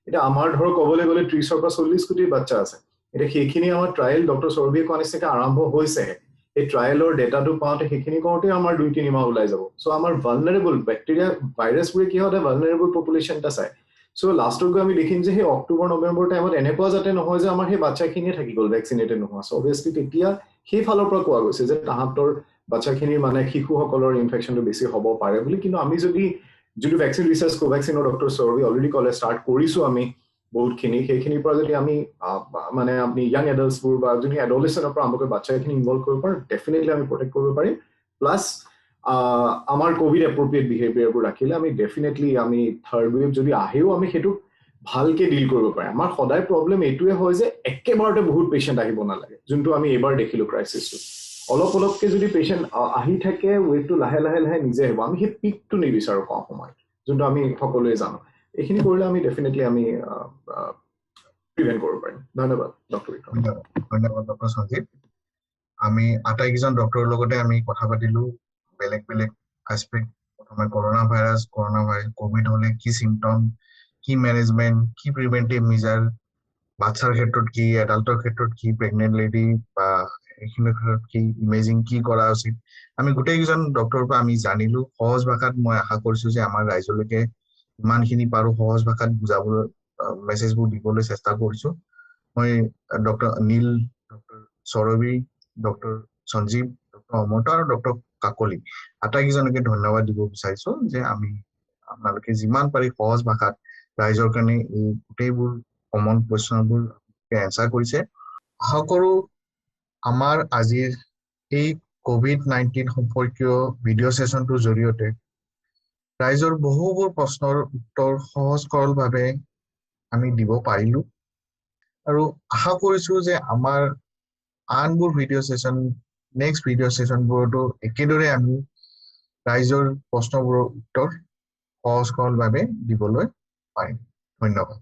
এতিয়া আমাৰ ধৰক ক'বলৈ গ'লে 30 পৰা 40 কোটি বাচ্চা আছে। এতিয়া সেইখিনি আমাৰ ট্ৰায়েল ডক্টৰ সৌৰভীয়ে কোৱা নিচিনাকৈ আৰম্ভ হৈছেহে। এই ট্ৰায়েলৰ ডেটাটো পাওঁতে সেইখিনি কৰোঁতে আমাৰ 2-3 মাহ ওলাই যাব। চ' আমাৰ ভালনাৰেবল বেক্টেৰিয়া ভাইৰাছবোৰে কি হয়, ভালনাৰেবল পপুলেশ্যন এটা চায়। চ' লাষ্টত গৈ আমি দেখিম যে সেই অক্টোবৰ নৱেম্বৰ টাইমত এনেকুৱা যাতে নহয় যে আমাৰ সেই বাচ্চাখিনিয়ে থাকি গ'ল ভেকচিনেটেড নোহোৱা। চ' অভিয়াছলি তেতিয়া সেইফালৰ পৰা কোৱা গৈছে যে তাহাঁতৰ বাচ্চাখিনিৰ মানে শিশুসকলৰ ইনফেকশ্যনটো বেছি হ'ব পাৰে বুলি। কিন্তু আমি যদি যিটো ভেকচিন ৰিচাৰ্চ কোভেক্সিনৰ ডক্টৰ সৌৰভী অলৰেডি ক'লে ষ্টাৰ্ট কৰিছোঁ আমি বহুতখিনি, সেইখিনিৰ পৰা যদি আমি মানে আপুনি য়াং এডাল্টছবোৰ বা যদি এডলেচেণ্টৰ পৰা আৰম্ভ কৰি বাচ্চাখিনি ইনভলভ কৰিব পাৰোঁ, ডেফিনেটলি আমি প্ৰটেক্ট কৰিব পাৰিম। প্লাছ আমাৰ ক'ভিড এপ্ৰপ্ৰিয়েট বিহেভিয়াৰবোৰ ৰাখিলে আমি ডেফিনেটলি আমি থাৰ্ড ৱেভ যদি আহেও আমি সেইটো ভালকে ডিল কৰিব পাৰিম। আমাৰ সদায় প্ৰব্লেম এইটোৱে হয় যে একেবাৰতে বহুত পেচেণ্ট আহিব নালাগে, যোনটো আমি এইবাৰ দেখিলোঁ ক্ৰাইচিছটো। অলপ অলপকৈ যদি পেচেণ্ট আহি থাকে, ৱেভটো লাহে লাহে লাহে নিজে আহিব। আমি সেই পিকটো নিবিচাৰোঁ কম সময়ত, যোনটো আমি সকলোৱে জানো। এইখিনি কৰিলে আমি ডেফিনেটলি আমি প্ৰিভেণ্ট কৰিব পাৰিম। ধন্যবাদ ডক্টৰ বিক্ৰম। ধন্যবাদ ডক্টৰ সঞ্জীৱ। আমি আটাইকেইজন ডক্টৰৰ লগতে আমি কথা পাতিলোঁ বেলেগ বেলেগ এছপেক্ট। প্ৰথমে কৰোণা ভাইৰাছ, ক'ভিড হ'লে কি চিমটম, কি মেনেজমেণ্ট, কি প্ৰিভেণ্টিভ মেজাৰ, বাচ্চাৰ ক্ষেত্ৰত কি, এডাল্টৰ ক্ষেত্ৰত কি, প্ৰেগনেণ্ট লেডি বা এইখিনিৰ ক্ষেত্ৰত কি, ইমেজিং কি কৰা উচিত, আমি গোটেইকেইজন ডক্টৰৰ পৰা আমি জানিলোঁ। সহজ ভাষাত মই আশা কৰিছোঁ যে আমাৰ ৰাইজলৈকে ইমানখিনি পাৰোঁ সহজ ভাষাত বুজাবলৈ মেছেজবোৰ দিবলৈ চেষ্টা কৰিছোঁ। মই doctor Anil, doctor Saurabhi, doctor Sanjeev, doctor Amrit আৰু ডক্টৰ কাকলি আটাইকেইজনকে ধন্যবাদ দিব বিচাৰিছোঁ যে আমি আপোনালোকে যিমান পাৰি সহজ ভাষাত ৰাইজৰ কাৰণে এই গোটেইবোৰ কমন কুৱেশ্যনবোৰ এনচাৰ কৰিছে। আশা কৰোঁ আমাৰ আজিৰ এই COVID-19 সম্পৰ্কীয় ভিডিঅ' ছেশ্যনটোৰ জৰিয়তে ৰাইজৰ বহুবোৰ প্ৰশ্নৰ উত্তৰ সহজ সৰলভাৱে আমি দিব পাৰিলোঁ। আৰু আশা কৰিছোঁ যে আমাৰ আনবোৰ ভিডিঅ' ছেশ্যন, নেক্সট ভিডিঅ' ছেশ্যনবোৰতো একেদৰে আমি ৰাইজৰ প্ৰশ্নবোৰৰ উত্তৰ সহজ সৰলভাৱে দিবলৈ পাৰিম। ধন্যবাদ।